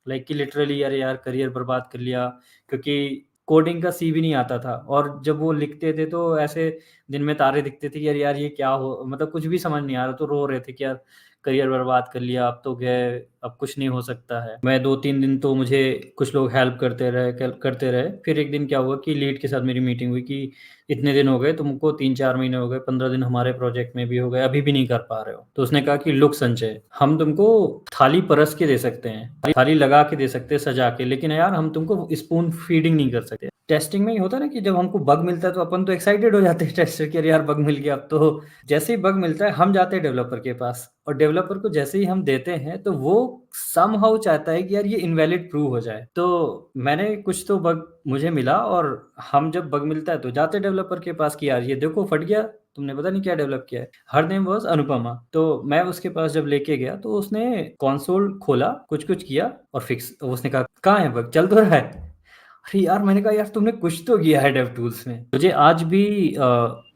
Like कि literally अरे यार करियर बर्बाद कर लिया, क्योंकि कोडिंग का सी भी नहीं आता था और जब वो लिखते थे तो ऐसे दिन में तारे दिखते थे कि यार यार ये क्या हो, मतलब कुछ भी समझ नहीं आ रहा, तो रो रहे थे कि यार करियर बर्बाद कर लिया, अब तो गए, अब कुछ नहीं हो सकता है। मैं 2-3 दिन तो मुझे कुछ लोग हेल्प करते रहे। फिर एक दिन क्या हुआ कि लीड के साथ मेरी मीटिंग हुई कि इतने दिन हो गए तुमको, 3-4 महीने हो गए, 15 दिन हमारे प्रोजेक्ट में भी हो गए, अभी भी नहीं कर पा रहे हो। तो उसने कहा कि लुक संजय, हम तुमको थाली परस के दे सकते हैं, थाली लगा के दे सकते हैं सजा के, लेकिन यार हम तुमको स्पून फीडिंग नहीं कर सकते। टेस्टिंग में ही होता है ना कि जब हमको बग मिलता है तो अपन तो एक्साइटेड हो जाते हैं टेस्टर के, अरे यार बग मिल गया। अब तो जैसे ही बग मिलता है हम जाते हैं डेवलपर के पास, और डेवलपर को जैसे ही हम देते हैं तो वो समहाउ चाहता है कि यार ये इनवैलिड प्रूव हो जाए। तो मैंने कुछ तो बग मुझे मिला, और हम जब बग मिलता है तो जाते डेवलपर के पास कि यार ये देखो फट गया, तुमने पता नहीं क्या डेवलप किया है। Her name was Anupama. तो मैं उसके पास जब लेके गया तो उसने कंसोल खोला, कुछ कुछ किया और फिक्स, उसने कहा कहाँ है बग, चल तो रहा है। अरे यार मैंने कहा यार तुमने कुछ तो किया है डेव टूल्स में। मुझे आज भी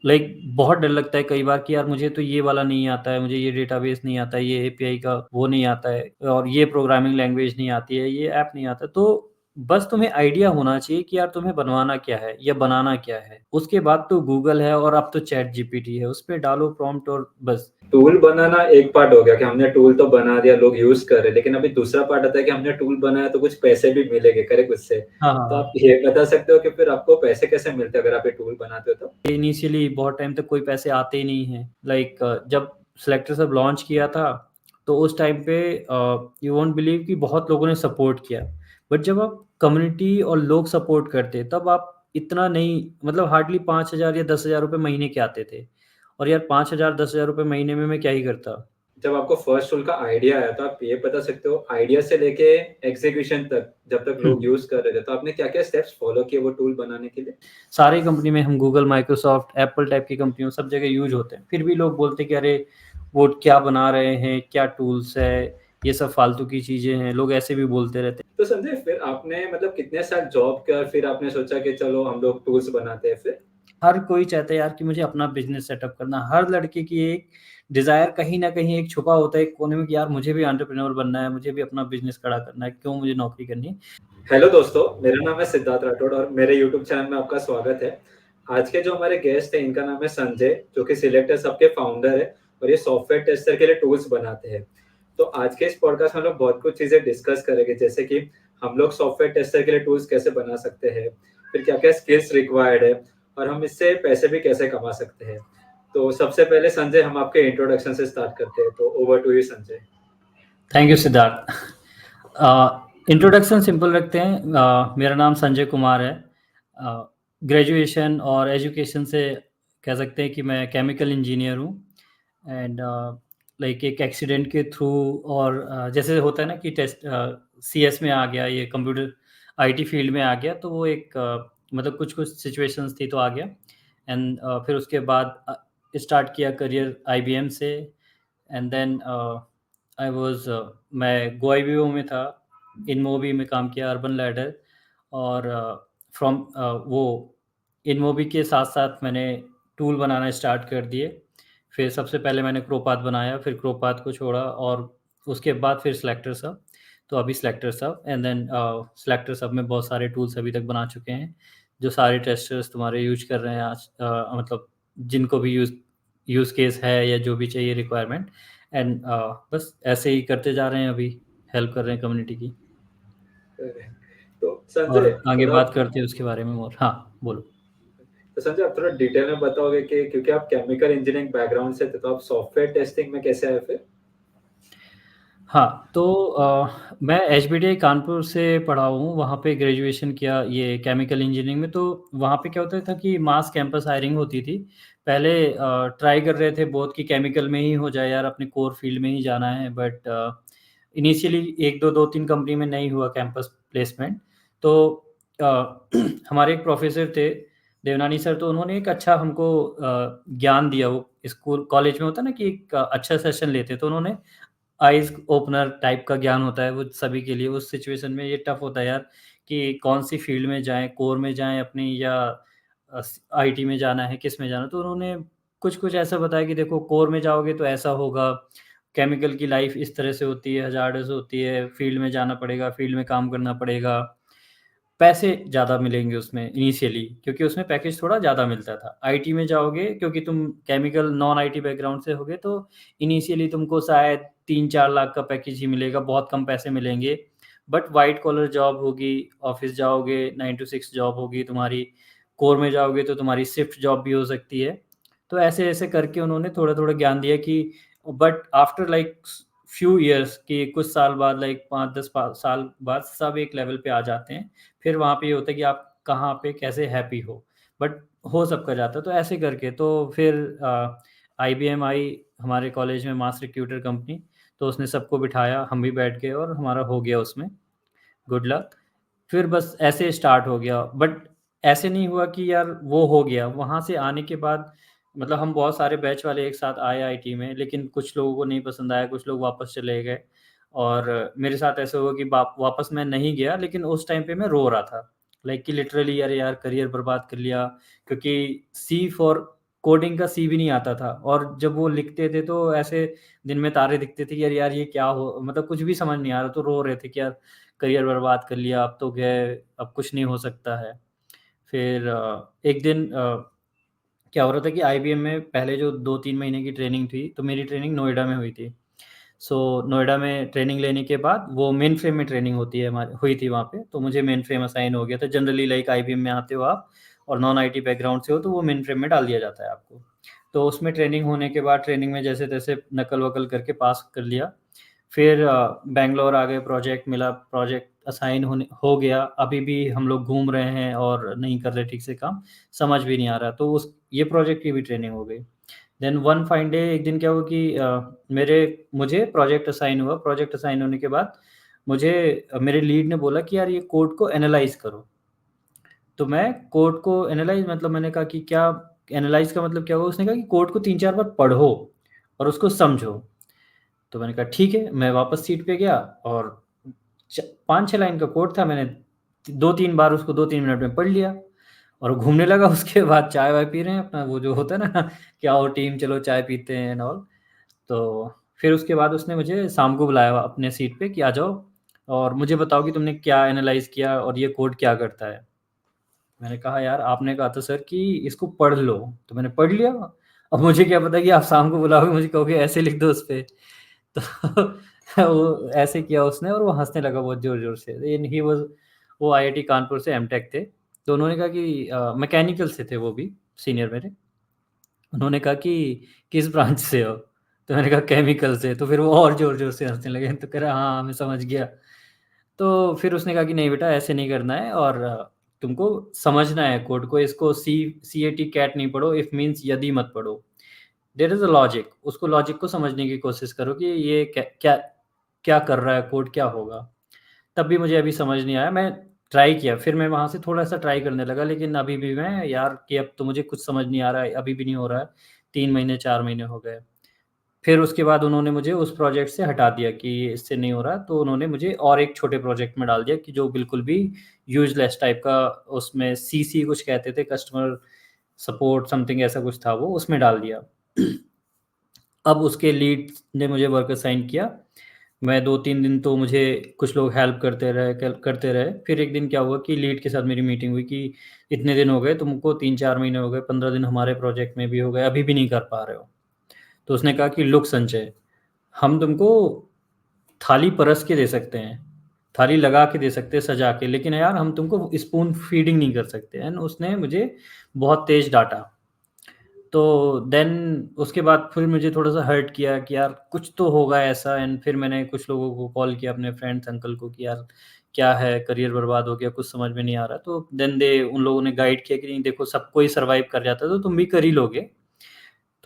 लाइक बहुत डर लगता है कई बार कि यार मुझे तो ये वाला नहीं आता है, मुझे ये डेटाबेस नहीं आता है, ये एपीआई का वो नहीं आता है, और ये प्रोग्रामिंग लैंग्वेज नहीं आती है, ये ऐप नहीं आता। तो बस तुम्हें आइडिया होना चाहिए कि यार तुम्हें बनवाना क्या है या बनाना क्या है। उसके बाद तो गूगल है और अब तो चैट जीपीटी है, उस पर डालो प्रॉम्प्ट और बस। टूल बनाना एक पार्ट हो गया कि हमने टूल तो बना दिया, लोग यूज कर रहे हैं, लेकिन अभी दूसरा पार्ट आता है कि हमने टूल बनाया तो कुछ पैसे भी मिलेंगे, करेक्ट उससे। हाँ हाँ तो आप हाँ। ये बता सकते हो कि फिर आपको पैसे कैसे मिलते हैं अगर आप ये टूल बनाते हो तो? इनिशियली बहुत टाइम तक कोई पैसे आते ही नहीं हैं। लाइक जब सिलेक्टर सब लॉन्च किया था तो उस टाइम पे यू वोंट बिलीव कि बहुत लोगों ने सपोर्ट किया। बट जब आप कम्युनिटी और लोग सपोर्ट करते तब आप इतना नहीं, मतलब हार्डली 5,000 या 10,000 रुपये महीने के आते थे। और यार 5,000 10,000 रुपये महीने में मैं क्या ही करता। जब आपको फर्स्ट टूल का आइडिया आया तो आप ये बता सकते हो आइडिया से लेके एग्जीक्यूशन तक जब तक लोग यूज कर रहे थे तो आपने क्या क्या स्टेप्स फॉलो किए वो टूल बनाने के लिए? सारी कंपनी में हम गूगल, माइक्रोसॉफ्ट, एप्पल टाइप की कंपनियों सब जगह यूज होते हैं, फिर भी लोग बोलते हैं कि अरे वो क्या बना रहे हैं, क्या टूल्स है, ये सब फालतू की चीज़ें हैं, लोग ऐसे भी बोलते रहते हैं। तो संजय फिर आपने मतलब कितने साल जॉब किया और फिर आपने सोचा कि चलो हम लोग टूल्स बनाते हैं फिर? हर कोई चाहता है यार कि मुझे अपना बिजनेस सेटअप करना, हर लड़के की एक डिज़ायर कहीं ना कहीं एक छुपा होता है एक कोने में कि यार मुझे भी एंटरप्रेन्योर बनना है, मुझे भी अपना बिजनेस खड़ा करना है, क्यों मुझे नौकरी करनी है। हेलो दोस्तों, मेरा नाम है सिद्धार्थ राठौड़ और मेरे यूट्यूब चैनल में आपका स्वागत है। आज के जो हमारे गेस्ट हैं इनका नाम है संजय, जो कि सिलेक्टर्स हब के फाउंडर है और ये सॉफ्टवेयर टेस्टर के लिए टूल्स बनाते हैं। तो आज के इस पॉडकास्ट में हम लोग बहुत कुछ चीजें डिस्कस करेंगे, जैसे कि हम लोग सॉफ्टवेयर टेस्टर के लिए टूल्स कैसे बना सकते हैं, फिर क्या क्या स्किल्स रिक्वायर्ड है और हम इससे पैसे भी कैसे कमा सकते हैं। तो सबसे पहले संजय हम आपके इंट्रोडक्शन से स्टार्ट करते हैं, तो over to you Sanjay. Thank you Siddharth. Introduction simple रखते हैं। मेरा नाम संजय कुमार है। ग्रेजुएशन और एजुकेशन से कह सकते हैं कि मैं केमिकल इंजीनियर हूँ। एंड लाइक एक एक्सीडेंट के थ्रू, और जैसे होता है ना कि टेस्ट सीएस में आ गया, ये कंप्यूटर आईटी फील्ड में आ गया, तो वो एक मतलब कुछ कुछ सिचुएशंस थी तो आ गया। एंड फिर उसके बाद स्टार्ट किया करियर आईबीएम से। एंड देन आई वाज मैं गोइबियो में था, इनमोबी में काम किया, अर्बन लैडर। और फ्रॉम वो इनमोबी के साथ साथ मैंने टूल बनाना स्टार्ट कर दिए। फिर सबसे पहले मैंने क्रोपाथ बनाया, फिर क्रोपाथ को छोड़ा, और उसके बाद फिर सिलेक्टर सब। तो अभी सिलेक्टर सब, एंड देन सिलेक्टर सब में बहुत सारे टूल्स अभी तक बना चुके हैं जो सारे टेस्टर्स तुम्हारे यूज कर रहे हैं आज, मतलब जिनको भी यूज़ केस है या जो भी चाहिए रिक्वायरमेंट। एंड बस ऐसे ही करते जा रहे हैं अभी, हेल्प कर रहे हैं कम्युनिटी की। तो और संजय आगे थोड़ा बात करते हैं उसके बारे में और। हाँ, बोलो। तो संजय आप थोड़ा डिटेल में बताओगे कि क्योंकि आप केमिकल इंजीनियरिंग बैकग्राउंड से थे तो आप सॉफ्टवेयर टेस्टिंग में कैसे आए फिर? हाँ, तो मैं एचबीटीआई कानपुर से पढ़ा हूँ, वहाँ पे ग्रेजुएशन किया ये केमिकल इंजीनियरिंग में। तो वहाँ पे क्या होता था कि मास कैंपस हायरिंग होती थी। पहले ट्राई कर रहे थे बहुत कि केमिकल में ही हो जाए यार, अपने कोर फील्ड में ही जाना है, बट इनिशियली 1-2 2-3 कंपनी में नहीं हुआ कैंपस प्लेसमेंट। तो अ, हमारे एक प्रोफ़ेसर थे, देवनानी सर, तो उन्होंने एक अच्छा हमको ज्ञान दिया। वो स्कूल कॉलेज में होता है ना कि एक अच्छा सेशन लेते, तो उन्होंने आइज़ ओपनर टाइप का ज्ञान होता है वो सभी के लिए। उस सिचुएशन में ये टफ़ होता है यार कि कौन-सी फ़ील्ड में जाएँ, कोर में जाएँ अपनी, या आईटी में जाना है, किस में जाना है। तो उन्होंने कुछ-कुछ ऐसा बताया कि देखो कोर में जाओगे तो ऐसा होगा, केमिकल की लाइफ इस तरह से होती है, हज़ार्डस होती है, फील्ड में जाना पड़ेगा, फील्ड में काम करना पड़ेगा। पैसे ज़्यादा मिलेंगे उसमें इनिशियली क्योंकि उसमें पैकेज थोड़ा ज़्यादा मिलता था। आईटी में जाओगे क्योंकि तुम केमिकल नॉन आईटी बैकग्राउंड से होगे तो इनिशियली तुमको शायद 3-4 लाख का पैकेज ही मिलेगा, बहुत कम पैसे मिलेंगे। बट व्हाइट कॉलर जॉब होगी, ऑफ़िस जाओगे, 9 टू 6 जॉब होगी तुम्हारी, कोर में जाओगे तो तुम्हारी शिफ्ट जॉब भी हो सकती है। तो ऐसे-ऐसे करके उन्होंने थोड़ा-थोड़ा ज्ञान दिया कि but after like few years कि कुछ साल बाद लाइक 5-10 साल बाद सब एक लेवल पे आ जाते हैं। फिर वहाँ पे ये होता है कि आप कहाँ पे कैसे हैप्पी हो, बट हो सबका जाता है। तो ऐसे करके तो फिर आईबीएम आई हमारे कॉलेज में मास रिक्रूटर कंपनी, तो उसने सबको बिठाया, हम भी बैठ गए और हमारा हो गया उसमें, गुड लक। फिर बस ऐसे स्टार्ट हो गया बट ऐसे नहीं हुआ कि यार वो हो गया, वहाँ से आने के बाद मतलब हम बहुत सारे बैच वाले एक साथ आए आईटी में, लेकिन कुछ लोगों को नहीं पसंद आया, कुछ लोग वापस चले गए और मेरे साथ ऐसा हुआ कि वापस मैं नहीं गया लेकिन उस टाइम पे मैं रो रहा था। लाइक कि लिटरली अरे यार करियर बर्बाद कर लिया क्योंकि सी फॉर कोडिंग का सी भी नहीं आता था और जब वो लिखते थे तो ऐसे दिन में तारे दिखते थे कि यार यार ये क्या हो मतलब कुछ भी समझ नहीं आ रहा तो रो रहे थे कि यार करियर बर्बाद कर लिया, अब तो गए, अब कुछ नहीं हो सकता है। फिर एक दिन क्या हो रहा था कि आईबीएम में पहले जो 2-3 महीने की ट्रेनिंग थी, तो मेरी ट्रेनिंग नोएडा में हुई थी। सो नोएडा में ट्रेनिंग लेने के बाद वो मेनफ्रेम में ट्रेनिंग होती है हमारी हुई थी वहाँ पे, तो मुझे मेनफ्रेम असाइन हो गया था। जनरली लाइक आईबीएम में आते हो आप और नॉन आईटी बैकग्राउंड से हो, तो वो मेनफ्रेम में डाल दिया जाता है आपको। तो उसमें ट्रेनिंग होने के बाद ट्रेनिंग में जैसे-तैसे नकल-वकल करके पास कर लिया। फिर बैंगलोर आ गए, प्रोजेक्ट मिला, प्रोजेक्ट असाइन हो गया। अभी भी हम लोग घूम रहे हैं और नहीं कर रहे ठीक से काम, समझ भी नहीं आ रहा। तो उस ये प्रोजेक्ट की भी ट्रेनिंग हो गई। देन वन फाइन डे एक दिन क्या हुआ कि मुझे प्रोजेक्ट असाइन हुआ। प्रोजेक्ट असाइन होने के बाद मुझे मेरे लीड ने बोला कि यार ये कोड को एनालाइज़ करो। तो मैं कोड को एनालाइज़ मतलब मैंने कहा कि क्या एनालाइज़ का मतलब क्या हुआ? उसने कहा कि कोड को 3-4 बार पढ़ो और उसको समझो। तो मैंने कहा ठीक है, मैं वापस सीट पे गया और 5-6 लाइन का कोड था, मैंने 2-3 बार उसको 2-3 मिनट में पढ़ लिया और घूमने लगा उसके बाद चाय-वाय पी रहे हैं अपना वो जो होता है ना कि आओ टीम चलो चाय पीते हैं एंड ऑल। तो फिर उसके बाद उसने मुझे शाम को बुलाया अपने सीट पे कि आ जाओ और मुझे बताओ कि तुमने क्या एनालाइज़ किया और ये कोड क्या करता है? मैंने कहा यार आपने कहा था सर कि इसको पढ़ लो, तो मैंने पढ़ लिया। अब मुझे क्या पता कि आप शाम को बुलाओगे मुझे कहोगे ऐसे लिख दो उसपे। तो वो ऐसे किया उसने और वो हँसने लगा बहुत ज़ोर-ज़ोर से। एंड ही वाज़ वो आईआईटी कानपुर से एमटेक थे। तो उन्होंने कहा कि मैकेनिकल से थे वो भी सीनियर मेरे। उन्होंने कहा कि किस ब्रांच से हो? तो मैंने कहा केमिकल से। तो फिर वो और ज़ोर-ज़ोर से हँसने लगे। तो कह रहा हाँ, हाँ, मैं समझ गया। तो फिर उसने कहा कि नहीं बेटा ऐसे नहीं करना है और तुमको समझना है कोड को, इसको सीएटी कैट नहीं पढ़ो, इफ मीन्स यदि मत पढ़ो। देयर इज़ अ लॉजिक, उसको लॉजिक को समझने की कोशिश करो कि ये क्या क्या कर रहा है कोड, क्या होगा? तब भी मुझे अभी समझ नहीं आया, मैं ट्राई किया, फिर मैं वहाँ से थोड़ा-सा ट्राई करने लगा, लेकिन अभी भी मैं यार कि अब तो मुझे कुछ समझ नहीं आ रहा है, अभी भी नहीं हो रहा है, 3 महीने, 4 महीने हो गए। फिर उसके बाद उन्होंने मुझे उस प्रोजेक्ट से हटा दिया कि इससे नहीं हो रहा, तो उन्होंने मुझे और एक छोटे प्रोजेक्ट में डाल दिया कि जो बिल्कुल भी यूज़लेस टाइप का उसमें सीसी कुछ कहते थे, कस्टमर सपोर्ट समथिंग ऐसा कुछ था वो, उसमें डाल दिया। अब उसके लीड ने मुझे वर्क असाइन किया। मैं 2-3 दिन तो मुझे कुछ लोग हेल्प करते रहे। फिर एक दिन क्या हुआ कि लीड के साथ मेरी मीटिंग हुई कि इतने दिन हो गए तुमको 3-4 महीने हो गए, 15 दिन हमारे प्रोजेक्ट में भी हो गए, अभी भी नहीं कर पा रहे हो। तो उसने कहा कि लुक संजय, हम तुमको थाली परस के दे सकते हैं, थाली लगा के दे सकते हैं सजा के, लेकिन यार हम तुमको स्पून फीडिंग नहीं कर सकते एंड उसने मुझे बहुत तेज़ डाँटा। तो देन उसके बाद फिर मुझे थोड़ा-सा हर्ट किया कि यार कुछ तो होगा ऐसा एंड फिर मैंने कुछ लोगों को कॉल किया अपने फ्रेंड्स, अंकल को कि यार क्या है, करियर बर्बाद हो गया, कुछ समझ में नहीं आ रहा। तो देन दे उन लोगों ने गाइड किया कि नहीं देखो सब कोई सर्वाइव कर जाता है तो तुम भी कर ही लोगे,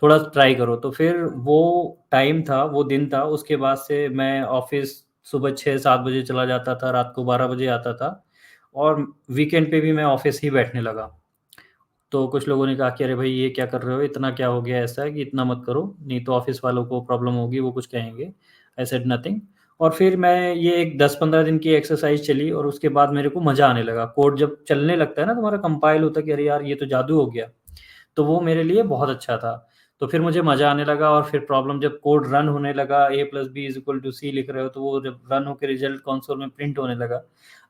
थोड़ा ट्राई करो। तो फिर वो टाइम था, वो दिन था, उसके बाद से मैं ऑफ़िस सुबह 6-7 बजे चला जाता था, रात को 12 बजे आता था और वीकेंड पे भी मैं ऑफ़िस ही बैठने लगा। तो कुछ लोगों ने कहा कि अरे भाई ये क्या कर रहे हो? इतना क्या हो गया ऐसा कि इतना मत करो, नहीं तो ऑफ़िस वालों को प्रॉब्लम होगी, वो कुछ कहेंगे। आई सेड नथिंग और फिर मैं ये एक 10-15 दिन की एक्सरसाइज़ चली और उसके बाद मेरे को मज़ा आने लगा। कोड जब चलने लगता है ना, तुम्हारा कंपाइल होता है कि अरे यार ये तो जादू हो गया। तो वो मेरे लिए बहुत अच्छा था। तो फिर मुझे मज़ा आने लगा और फिर प्रॉब्लम जब कोड रन होने लगा, a+b=c लिख रहे हो, तो वो जब रन होके रिज़ल्ट कंसोल में प्रिंट होने लगा।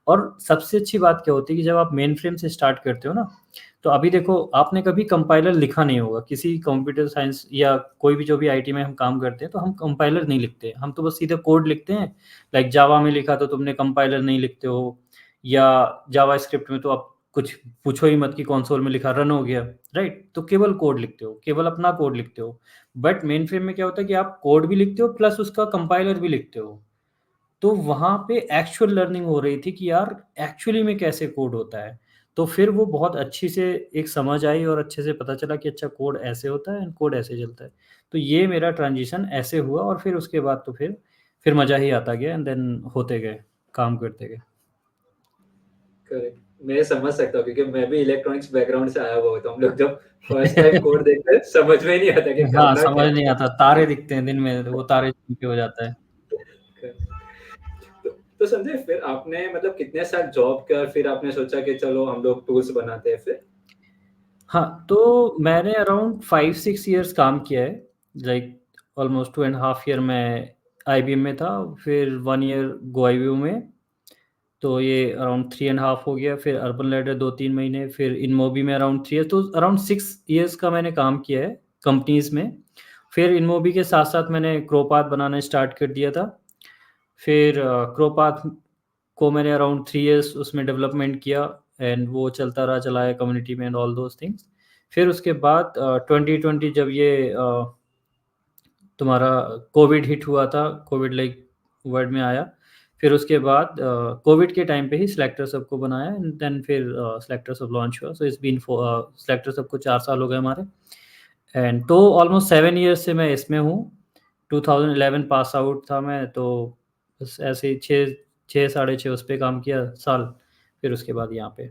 और सबसे अच्छी बात क्या होती है कि जब आप मेनफ्रेम से स्टार्ट करते हो ना, तो अभी देखो आपने कभी कंपाइलर लिखा नहीं होगा, किसी कंप्यूटर साइंस या कोई भी जो भी आईटी में हम काम करते हैं, तो हम कंपाइलर नहीं लिखते, हम तो बस सीधे कोड लिखते हैं। लाइक जावा में लिखा तो तुमने कंपाइलर नहीं लिखते हो, या जावास्क्रिप्ट में तो आप कुछ पूछो ही मत कि कंसोल में लिखा रन हो गया, राइट? तो केवल कोड लिखते हो, केवल अपना कोड लिखते हो। बट मेनफ्रेम में क्या होता है कि आप कोड भी लिखते हो प्लस उसका कंपाइलर भी लिखते हो। तो वहाँ पे एक्चुअल लर्निंग हो रही थी कि यार एक्चुअली में कैसे कोड होता है। तो फिर वो बहुत अच्छी से एक समझ आई और अच्छे से पता चला कि अच्छा कोड ऐसे होता है एंड कोड ऐसे चलता है। तो ये मेरा ट्रांज़िशन ऐसे हुआ और फिर उसके बाद तो फिर मज़ा ही आता गया एंड देन होते गए, काम करते गए। करेक्ट। मैं समझ सकता हूँ क्योंकि मैं भी इलेक्ट्रॉनिक्स बैकग्राउंड से आया हुआ हूँ, तो हम लोग जब फर्स्ट टाइम कोड देखते हैं, समझ में ही नहीं आता कि हाँ, करना क्या समझ नहीं आता, तारे दिखते हैं दिन में, वो तारे चमके हो जाता है। है। तो संजय, फिर आपने मतलब कितने साल जॉब किया और फिर आपने सोचा कि चलो हम लोग टूल्स बनाते हैं फिर? हाँ, तो मैंने अराउंड 5-6 इयर्स काम किया है, like almost 2 and half year मैं आईबीएम में था, फिर 1 ईयर गोआईबीओ में, तो ये अराउंड 3 एंड हाफ हो गया, फिर अर्बन लैडर 2-3 महीने, फिर इनमोबी में अराउंड 3 ईयर्स, तो अराउंड 6 इयर्स का मैंने काम किया है कंपनीज़ में। फिर इनमोबी के साथ-साथ मैंने क्रोपाथ बनाना स्टार्ट कर दिया था। फिर क्रोपाथ को मैंने अराउंड 3 इयर्स उसमें डेवलपमेंट किया एंड वो चलता रहा, चलाया कम्युनिटी में एंड ऑल दोज़ थिंग्स। फिर उसके बाद 2020 जब ये तुम्हारा कोविड हिट हुआ था, कोविड लाइक वर्ड में आया। फिर उसके बाद कोविड के टाइम पे ही सिलेक्टर सब को बनाया एंड देन फिर सिलेक्टर सब लॉन्च हुआ। सो इट्स बीन सिलेक्टर सब को 4 साल हो गए हमारे एंड तो ऑलमोस्ट 7 इयर्स से मैं इसमें हूँ। 2011 पास आउट था मैं, तो बस ऐसे ही 6 साढ़े 6 उस पे काम किया साल, फिर उसके बाद यहाँ पे।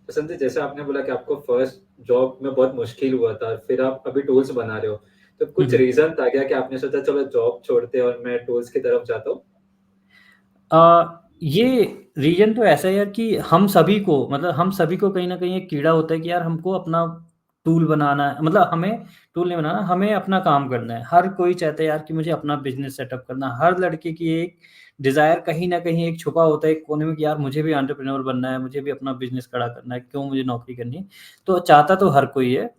तो संजय, जैसे आपने बोला कि आपको फर्स्ट जॉब में बहुत मुश्किल हुआ था, फिर आप अभी टूल्स बना रहे हो, तो हुँ, कुछ हुँ। रीज़न था क्या कि आपने सोचा चलो जॉब छोड़ते हैं और मैं टूल्स की तरफ जाता हूँ? ये रीज़न तो ऐसा है यार कि हम सभी को मतलब हम सभी को कहीं न कहीं एक कीड़ा होता है कि यार हमको अपना टूल बनाना है, मतलब हमें टूल नहीं बनाना, हमें अपना काम करना है। हर कोई चाहता है यार कि मुझे अपना बिज़नेस सेटअप करना है। हर लड़के की एक डिज़ायर कहीं न कहीं एक छुपा होता है एक कोने में कि यार मुझे भी एंटरप्रेन्योर बनना है, मुझे भी अपना बिज़नेस खड़ा करना है, क्यों मुझे नौकरी करनी है। तो चाहता तो हर कोई है।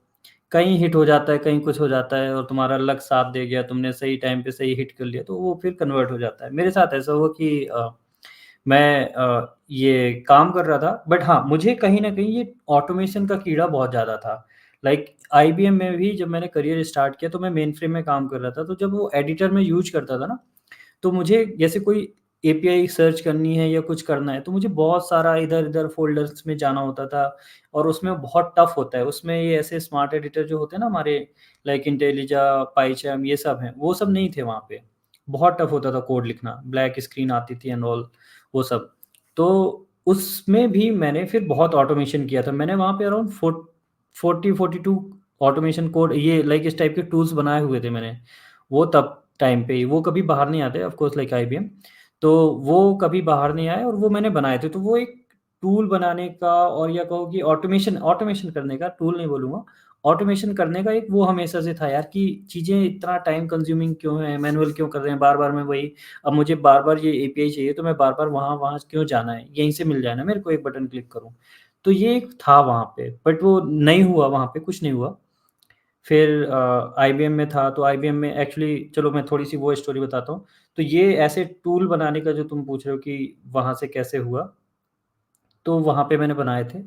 कहीं हिट हो जाता है, कहीं कुछ हो जाता है और तुम्हारा लक साथ दे गया, तुमने सही टाइम पे सही हिट कर लिया, तो वो फिर कन्वर्ट हो जाता है। मेरे साथ ऐसा हुआ कि मैं ये काम कर रहा था, बट हाँ, मुझे कहीं न कहीं ये ऑटोमेशन का कीड़ा बहुत ज़्यादा था। लाइक आईबीएम में भी जब मैंने करियर स्टार्ट किया तो मैं मेनफ्रेम में काम कर रहा था, तो जब वो एडिटर में यूज़ करता था ना, तो मुझे जैसे कोई एपीआई सर्च करनी है या कुछ करना है, तो मुझे बहुत सारा इधर-इधर फ़ोल्डर्स में जाना होता था और उसमें बहुत टफ़ होता है। उसमें ये ऐसे स्मार्ट एडिटर जो होते हैं ना हमारे, लाइक इंटेलिजा, पाइचैम ये सब हैं, वो सब नहीं थे वहाँ पे। बहुत टफ़ होता था कोड लिखना, ब्लैक स्क्रीन आती थी एंड ऑल वो सब। तो उसमें भी मैंने फिर बहुत ऑटोमेशन किया था। मैंने वहाँ पे अराउंड 40-42 ऑटोमेशन कोड ये लाइक इस टाइप के टूल्स बनाए हुए थे मैंने। वो तब टाइम पे ही, वो कभी बाहर नहीं आते ऑफ कोर्स लाइक आईबीएम। तो वो कभी बाहर नहीं आए और वो मैंने बनाए थे। तो वो एक टूल बनाने का और या कहो कि ऑटोमेशन ऑटोमेशन करने का, टूल नहीं बोलूँगा, ऑटोमेशन करने का एक वो हमेशा से था यार कि चीज़ें इतना टाइम कंज्यूमिंग क्यों है, मैनुअल क्यों कर रहे हैं, बार-बार मैं वही, अब मुझे बार-बार ये एपीआई चाहिए तो मैं बार-बार वहाँ क्यों जाना है, यहीं से मिल जाए ना मेरे को, एक बटन क्लिक करूँ। तो ये एक था वहाँ पे, बट वो नहीं हुआ वहाँ पे, कुछ नहीं हुआ। फिर आईबीएम में था, तो आईबीएम में एक्चुअली चलो मैं थोड़ी-सी वो स्टोरी बताता हूँ। तो ये ऐसे टूल बनाने का जो तुम पूछ रहे हो कि वहाँ से कैसे हुआ, तो वहाँ पे मैंने बनाए थे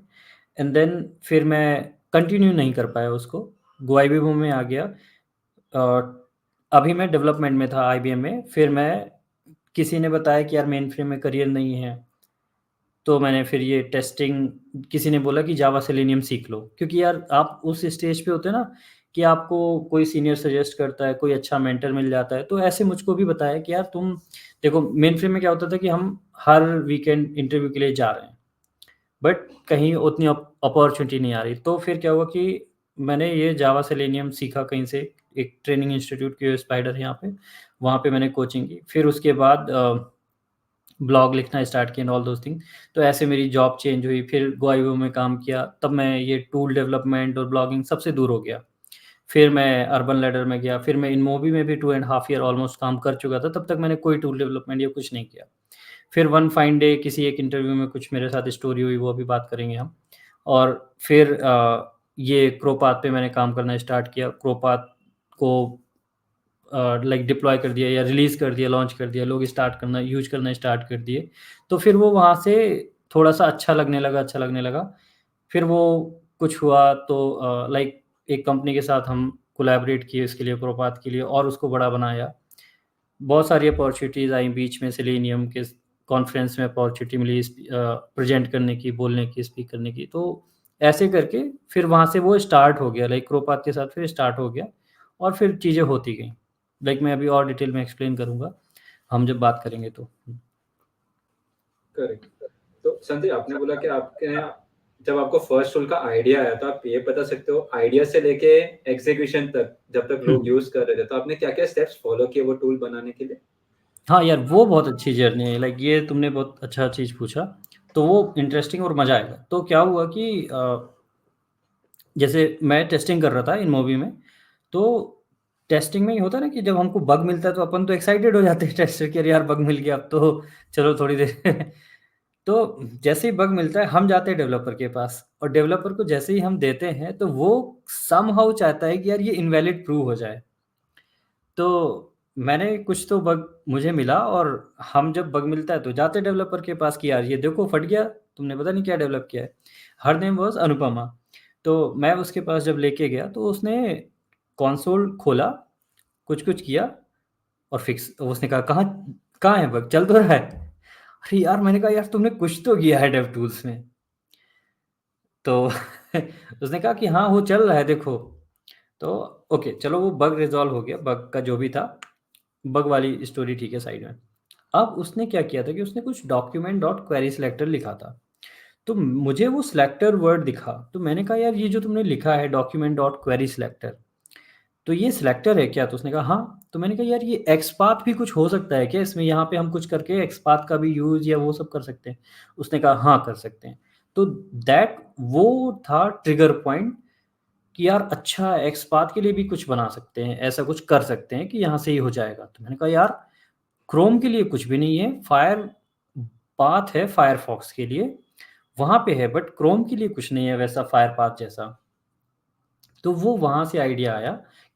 एंड देन फिर मैं कंटिन्यू नहीं कर पाया उसको, गोइबिबो में आ गया। अभी मैं डेवलपमेंट में था आईबीएम में, फिर मैं किसी ने बताया कि यार मेनफ्रेम में करियर नहीं है, तो मैंने फिर ये टेस्टिंग, किसी ने बोला कि जावा सेलेनियम सीख लो, क्योंकि यार आप उस स्टेज पे होते हैं ना कि आपको कोई सीनियर सजेस्ट करता है, कोई अच्छा मेंटर मिल जाता है, तो ऐसे मुझको भी बताया कि यार तुम देखो मेनफ्रेम में क्या होता था कि हम हर वीकेंड इंटरव्यू के लिए जा रहे हैं, बट कहीं उतनी अपॉर्च्युनिटी नहीं आ रही। तो फिर क्या हुआ कि मैंने ये जावा सेलेनियम सीखा कहीं से, एक ट्रेनिंग इंस्टीट्यूट क्यू स्पाइडर है यहाँ पे, वहाँ पे मैंने कोचिंग की। फिर उसके बाद ब्लॉग लिखना स्टार्ट किया एंड ऑल दोज़ थिंग। तो ऐसे मेरी जॉब चेंज हुई, फिर गोइबो में काम किया, तब मैं ये टूल डेवलपमेंट और ब्लॉगिंग सबसे दूर हो गया। फिर मैं अर्बन लैडर में गया, फिर मैं इनमोबी में भी 2 एंड हाफ ईयर ऑलमोस्ट काम कर चुका था, तब तक मैंने कोई टूल डेवलपमेंट या कुछ नहीं किया। फिर वन फाइन डे किसी एक इंटरव्यू में कुछ मेरे साथ स्टोरी हुई, वो अभी बात करेंगे हम। और फिर ये क्रोपाथ पे मैंने काम करना स्टार्ट किया। क्रोपाथ को लाइक डिप्लॉय कर दिया या रिलीज़ कर दिया, लॉन्च कर दिया, लोग स्टार्ट करना यूज़ करना स्टार्ट कर दिए। तो फिर वो वहाँ से थोड़ा-सा अच्छा लगने लगा। फिर वो कुछ हुआ तो लाइक एक कंपनी के साथ हम कोलैबोरेट किए इसके लिए, क्रोपाथ के लिए और उसको बड़ा बनाया। बहुत सारी अपॉर्च्युनिटीज़ आई बीच में, सेलेनियम के कॉन्फ्रेंस में अपॉर्च्युनिटी मिली प्रेज़ेंट करने की, बोलने की, स्पीक करने की। तो ऐसे करके फिर वहाँ से वो स्टार्ट हो गया, लाइक क्रोपाथ के साथ फिर स्टार्ट हो गया और फिर चीज़ें होती गईं। लाइक मैं अभी और डिटेल में एक्सप्लेन करूँगा, हम जब बात करेंगे तो। करेक्ट। तो संजय, आपने बोला कि आपके यहाँ जब आपको फर्स्ट टूल का आइडिया आया, तो आप ये बता सकते हो आइडिया से लेके एग्जीक्यूशन तक, जब तक हुँ। लोग यूज़ कर रहे थे, तो आपने क्या-क्या स्टेप्स फॉलो किए वो टूल बनाने के लिए? हाँ यार, वो बहुत अच्छी जर्नी है, लाइक ये तुमने बहुत अच्छा चीज़ पूछा। तो वो इंटरेस्टिंग और मज़ा आएगा। तो क्या हुआ कि जैसे मैं टेस्टिंग कर रहा था इनमोबी में, तो टेस्टिंग में ये होता है ना कि जब हमको बग मिलता है तो अपन तो एक्साइटेड हो जाते हैं टेस्टर कि अरे यार बग मिल गया, अब तो चलो थोड़ी देर तो जैसे ही बग मिलता है हम जाते हैं डेवलपर के पास और डेवलपर को जैसे ही हम देते हैं तो वो समहाउ चाहता है कि यार ये इनवैलिड प्रूव हो जाए। तो मैंने कुछ तो बग मुझे मिला और हम जब बग मिलता है तो जाते डेवलपर के पास कि यार ये देखो फट गया, तुमने पता नहीं क्या डेवलप किया है। Her name was Anupama. तो मैं उसके पास जब लेके गया तो उसने कंसोल खोला, कुछ-कुछ किया और फिक्स उसने कहा कहाँ कहाँ है बग? चल तो रहा है। अरे यार! मैंने कहा यार तुमने कुछ तो किया है डेव टूल्स में। तो उसने कहा कि हाँ, वो चल रहा है देखो। तो ओके चलो वो बग रिज़ॉल्व हो गया, बग का जो भी था, बग वाली स्टोरी ठीक है साइड में। अब उसने क्या किया था कि उसने कुछ डॉक्यूमेंट डॉट क्वेरी सिलेक्टर लिखा था। तो मुझे वो सिलेक्टर वर्ड दिखा, तो मैंने कहा यार ये जो तुमने लिखा है डॉक्यूमेंट डॉट क्वेरी सिलेक्टर, तो ये सिलेक्टर है क्या? तो उसने कहा हाँ। तो मैंने कहा यार ये एक्सपाथ भी कुछ हो सकता है क्या इसमें? यहाँ पे हम कुछ करके एक्सपाथ का भी यूज़ या वो सब कर सकते हैं? उसने कहा हाँ, कर सकते हैं। तो दैट वो था ट्रिगर पॉइंट कि यार अच्छा एक्सपाथ के लिए भी कुछ बना सकते हैं, ऐसा कुछ कर सकते हैं कि यहाँ से ही हो जाएगा। तो मैंने कहा यार क्रोम के लिए कुछ भी नहीं है, फायर पाथ है फायरफॉक्स के लिए, वहाँ पे है बट क्रोम के लिए कुछ नहीं है वैसा फायर पाथ जैसा। तो वो वहाँ से आइडिया आया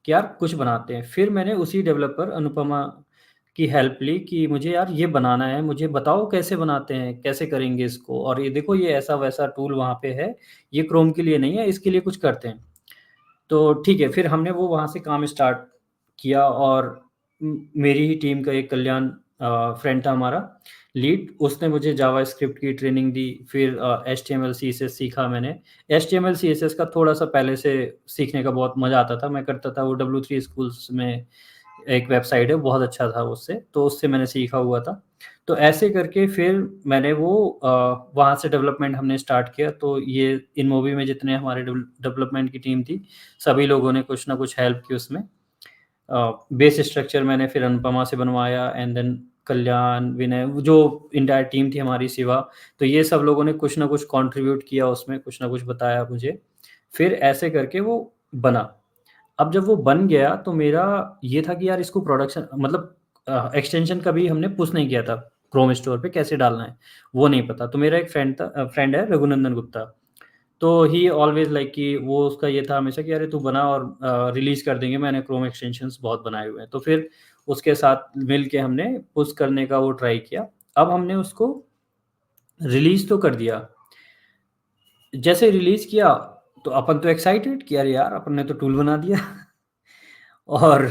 कि यार कुछ बनाते हैं। फिर मैंने उसी डेवलपर अनुपमा की हेल्प ली कि मुझे यार ये बनाना है, मुझे बताओ कैसे बनाते हैं, कैसे करेंगे इसको? और ये देखो ये ऐसा-वैसा टूल वहाँ पे है, ये क्रोम के लिए नहीं है, इसके लिए कुछ करते हैं। तो ठीक है, फिर हमने वो वहाँ से काम स्टार्ट किया और मेरी ही टीम का एक कल्याण फ्रेंड था हमारा लीड, उसने मुझे जावास्क्रिप्ट की ट्रेनिंग दी, फिर एचटीएमएल, सीएसएस सीखा मैंने। एचटीएमएल, सीएसएस का थोड़ा-सा पहले से सीखने का बहुत मज़ा आता था, मैं करता था वो W3 स्कूल्स में एक वेबसाइट है, बहुत अच्छा था उससे, तो उससे मैंने सीखा हुआ था। तो ऐसे करके फिर मैंने वो वहाँ से डेवलपमेंट हमने स्टार्ट किया, तो ये इनमोबी में जितने हमारे डेवलपमेंट की टीम थी, सभी लोगों ने कुछ ना कुछ हेल्प की उसमें। बेस स्ट्रक्चर मैंने फिर अनुपमा से बनवाया एंड देन कल्याण, विनय, वो जो एंटायर टीम थी हमारी शिवा, तो ये सब लोगों ने कुछ ना कुछ कंट्रीब्यूट किया उसमें, कुछ ना कुछ बताया मुझे। फिर ऐसे करके वो बना। अब जब वो बन गया तो मेरा ये था कि यार इसको प्रोडक्शन मतलब एक्सटेंशन कभी हमने पुश नहीं किया था, क्रोम स्टोर पे कैसे डालना है, वो नहीं पता। तो मेरा एक फ्रेंड है रघुनंदन गुप्ता, तो ही ऑलवेज़ लाइक कि वो उसका ये था हमेशा कि अरे तू बना और रिलीज़ कर देंगे, मैंने क्रोम एक्सटेंशंस बहुत बनाए हुए हैं। तो फिर उसके साथ मिल के हमने पुश करने का वो ट्राई किया। अब हमने उसको रिलीज़ तो कर दिया। जैसे रिलीज़ किया तो अपन तो एक्साइटेड कि अरे यार अपन ने तो टूल बना दिया और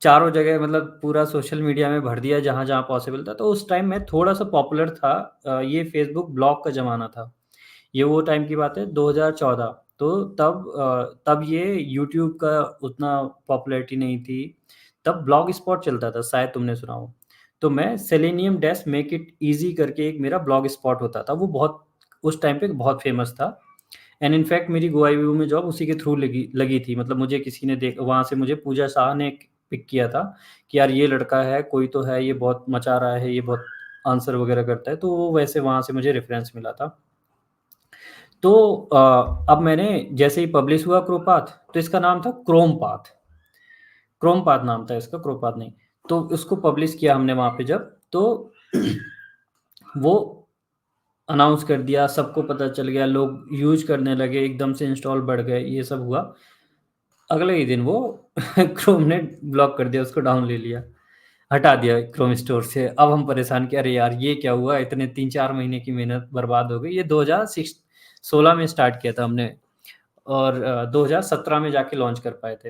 चारों जगह मतलब पूरा सोशल मीडिया में भर दिया जहाँ-जहाँ पॉसिबल था। तो उस टाइम मैं थोड़ा-सा पॉपुलर था, ये फ़ेसबुक ब्लॉग का ज़माना था। ये वो टाइम की बात है 2014। तो तब ये यूट्यूब का उतना पॉपुलैरिटी नहीं थी। तब ब्लॉग स्पॉट चलता था, शायद तुमने सुना हो। तो मैं selenium dash make it easy करके एक मेरा ब्लॉग स्पॉट होता था। वो बहुत उस टाइम पे बहुत फ़ेमस था एंड इन फैक्ट मेरी गोइबियो में जॉब उसी के थ्रू लगी लगी थी। मतलब मुझे किसी ने देख वहाँ से मुझे पूजा शाह ने पिक किया था कि यार ये लड़का है, कोई तो है, ये बहुत मचा रहा है, ये बहुत आंसर वगैरह करता है, तो वो वैसे वहाँ से मुझे रेफ़रेंस मिला था। तो अब मैंने जैसे ही पब्लिश हुआ क्रोपाथ, तो इसका नाम था क्रोमपाथ। क्रोमपाथ नाम था इसका, क्रोपाथ नहीं। तो उसको पब्लिश किया हमने वहाँ पे जब, तो वो अनाउंस कर दिया, सबको पता चल गया, लोग यूज़ करने लगे, एकदम से इंस्टॉल बढ़ गए, ये सब हुआ। अगले ही दिन वो क्रोम ने ब्लॉक कर दिया, उसको डाउन ले लिया, हटा दिया क्रोम स्टोर से। अब हम परेशान कि अरे यार! ये क्या हुआ? इतने 3-4 महीने की मेहनत बर्बाद हो गई। ये 2016 में स्टार्ट किया था हमने और 2017 में जाके लॉन्च कर पाए थे।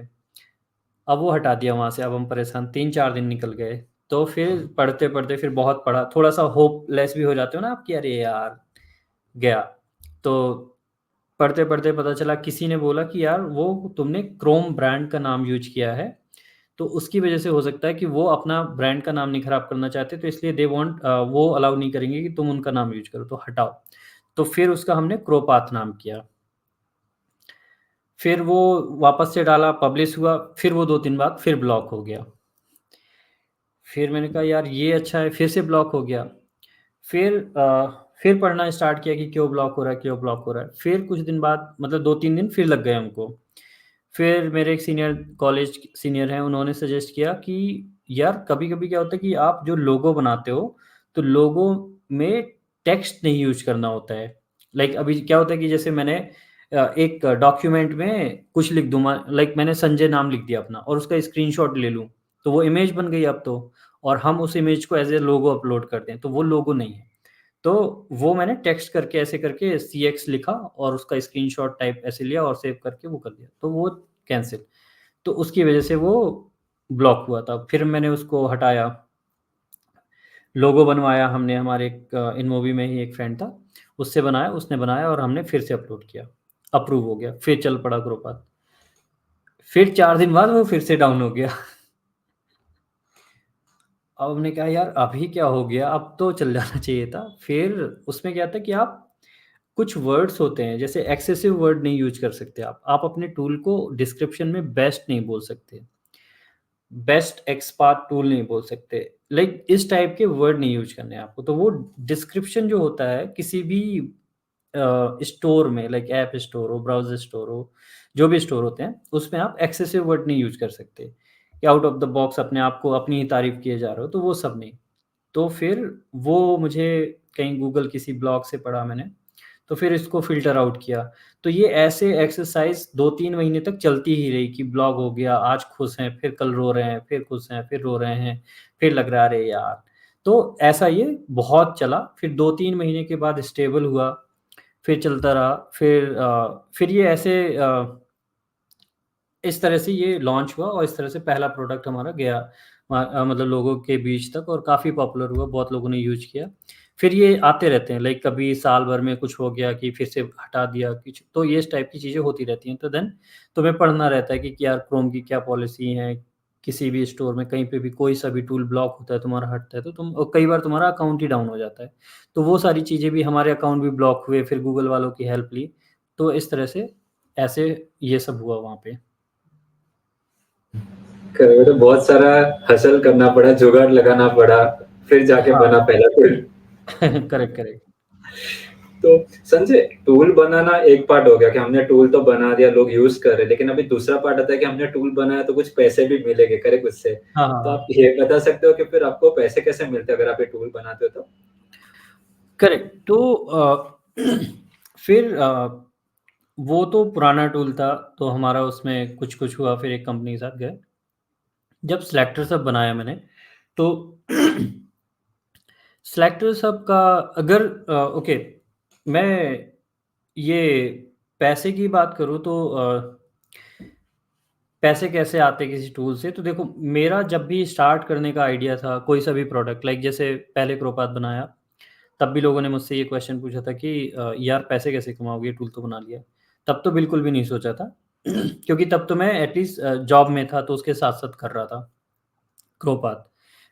अब वो हटा दिया वहाँ से, अब हम परेशान 3-4 दिन निकल गए। तो फिर पढ़ते-पढ़ते फिर बहुत पढ़ा, थोड़ा-सा होपलेस भी हो जाते हो ना आप कि अरे यार! गया। तो पढ़ते-पढ़ते पता चला, किसी ने बोला कि यार वो तुमने क्रोम ब्रांड का नाम यूज़ किया है, तो उसकी वज़ह से हो सकता है कि वो अपना ब्रांड का नाम नहीं ख़राब करना चाहते, तो इसलिए वो अलाउ नहीं करेंगे कि तुम उनका नाम यूज़ करो, तो हटाओ। तो फिर उसका हमने क्रोपाथ नाम किया। फिर वो वापस से डाला, पब्लिश हुआ, फिर वो 2-3 बाद फिर ब्लॉक हो गया। फिर मैंने कहा यार ये अच्छा है, फिर से ब्लॉक हो गया। फिर पढ़ना स्टार्ट किया कि क्यों ब्लॉक हो रहा है, क्यों ब्लॉक हो रहा है। फिर कुछ दिन बाद मतलब 2-3 दिन फिर लग गए हमको। फिर मेरे एक कॉलेज सीनियर हैं, उन्होंने सजेस्ट किया कि यार कभी-कभी क्या होता है कि आप जो लोगो बनाते हो, तो लोगो में टेक्स्ट नहीं यूज़ करना होता है। लाइक अभी क्या होता है कि जैसे मैंने एक डॉक्यूमेंट में कुछ लिख दूँ, लाइक मैंने संजय नाम लिख दिया अपना और उसका स्क्रीनशॉट ले लूँ, तो वो इमेज बन गई अब तो, और हम उस इमेज को एज़ ए लोगो अपलोड कर दें, तो वो लोगो नहीं है। तो वो मैंने टेक्स्ट करके ऐसे करके सीएक्स लिखा और उसका स्क्रीनशॉट टाइप ऐसे लिया और सेव करके वो कर दिया, तो वो कैंसल। तो उसकी वज़ह से वो ब्लॉक हुआ था। फिर मैंने उसको हटाया, लोगो बनवाया हमने, हमारे एक इनमूवी में ही एक फ्रेंड था, उससे बनाया, उसने बनाया और हमने फिर से अपलोड किया। अप्रूव हो गया, फिर चल पड़ा ग्रुप। फिर 4 दिन बाद वो फिर से डाउन हो गया। अब हमने कहा यार अभी क्या हो गया? अब तो चल जाना चाहिए था। फिर उसमें क्या था कि आप कुछ वर्ड्स होते हैं, जैसे एक्सेसिव वर्ड नहीं यूज़ कर सकते आप। आप अपने टूल को डिस्क्रिप्शन में बेस्ट नहीं बोल सकते। बेस्ट एक्सपार्ट टूल नहीं बोल सकते। लाइक इस टाइप के वर्ड नहीं यूज़ करने हैं आपको। तो वो डिस्क्रिप्शन जो होता है किसी भी स्टोर में, लाइक ऐप स्टोर हो, ब्राउज़र स्टोर हो, जो भी स्टोर होते हैं, उसमें आप एक्सेसिव वर्ड नहीं यूज़ कर सकते। कि आउट ऑफ द बॉक्स अपने आप को अपनी ही तारीफ़ किए जा रहे हो, तो वो सब नहीं। तो फिर वो मुझे कहीं गूगल किसी ब्लॉग से पढ़ा मैंने, तो फिर इसको फ़िल्टर आउट किया। तो ये ऐसे एक्सरसाइज़ 2-3 महीने तक चलती ही रही कि ब्लॉग हो गया, आज खुश हैं, फिर कल रो रहे हैं, फिर खुश हैं, फिर रो रहे हैं, फिर लग रहा है अरे यार! तो ऐसा ये बहुत चला, फिर 2-3 महीने के बाद स्टेबल हुआ, फिर चलता रहा, फिर ये ऐसे इस तरह से ये लॉन्च हुआ और इस तरह से पहला प्रोडक्ट हमारा गया मतलब लोगों के बीच तक और काफ़ी पॉपुलर हुआ, बहुत लोगों ने यूज़ किया। फिर ये आते रहते हैं, लाइक कभी साल भर में कुछ हो गया कि फिर से हटा दिया कुछ, तो ये इस टाइप की चीज़ें होती रहती हैं। तो देन तुम्हें पढ़ना रहता है कि यार क्रोम की क्या पॉलिसी है, किसी भी स्टोर में कहीं पे भी कोई सा भी टूल ब्लॉक होता है, तुम्हारा हटता है तो तुम और कई बार तुम्हारा अकाउंट ही डाउन हो जाता है। तो वो सारी चीज़ें भी, हमारे अकाउंट भी ब्लॉक हुए, फिर गूगल वालों की हेल्प ली। तो इस तरह से ऐसे ये सब हुआ वहाँ पे। तो बहुत सारा हसल करना पड़ा, जुगाड़ लगाना पड़ा, फिर जाके हाँ, बना पहला टूल। Correct, correct. तो संजय, टूल बनाना एक पार्ट हो गया कि हमने टूल तो बना दिया, लोग यूज़ कर रहे हैं, लेकिन अभी दूसरा पार्ट आता है कि हमने टूल बनाया तो कुछ पैसे भी मिलेंगे, करेक्ट उससे। हाँ, हाँ, तो आप हाँ। ये बता सकते हो कि फिर आपको पैसे कैसे मिलते हैं अगर आप ये टूल बनाते हो तो? करेक्ट। तो फिर वो तो पुराना टूल था, तो हमारा उसमें कुछ-कुछ हुआ, फिर एक कंपनी के साथ गए। जब सिलेक्टर सब बनाया मैंने, तो सिलेक्टर सब का अगर ओके, मैं ये पैसे की बात करूँ तो पैसे कैसे आते हैं किसी टूल से? तो देखो, मेरा जब भी स्टार्ट करने का आइडिया था, कोई सा भी प्रोडक्ट, लाइक जैसे पहले क्रोपात बनाया, तब भी लोगों ने मुझसे ये क्वेश्चन पूछा था कि यार पैसे कैसे कमाओगे? टूल तो बना लिया। तब तो बिल्कुल भी नहीं सोचा था क्योंकि तब तो मैं एटलीस्ट जॉब में था, तो उसके साथ-साथ कर रहा था क्रोपात।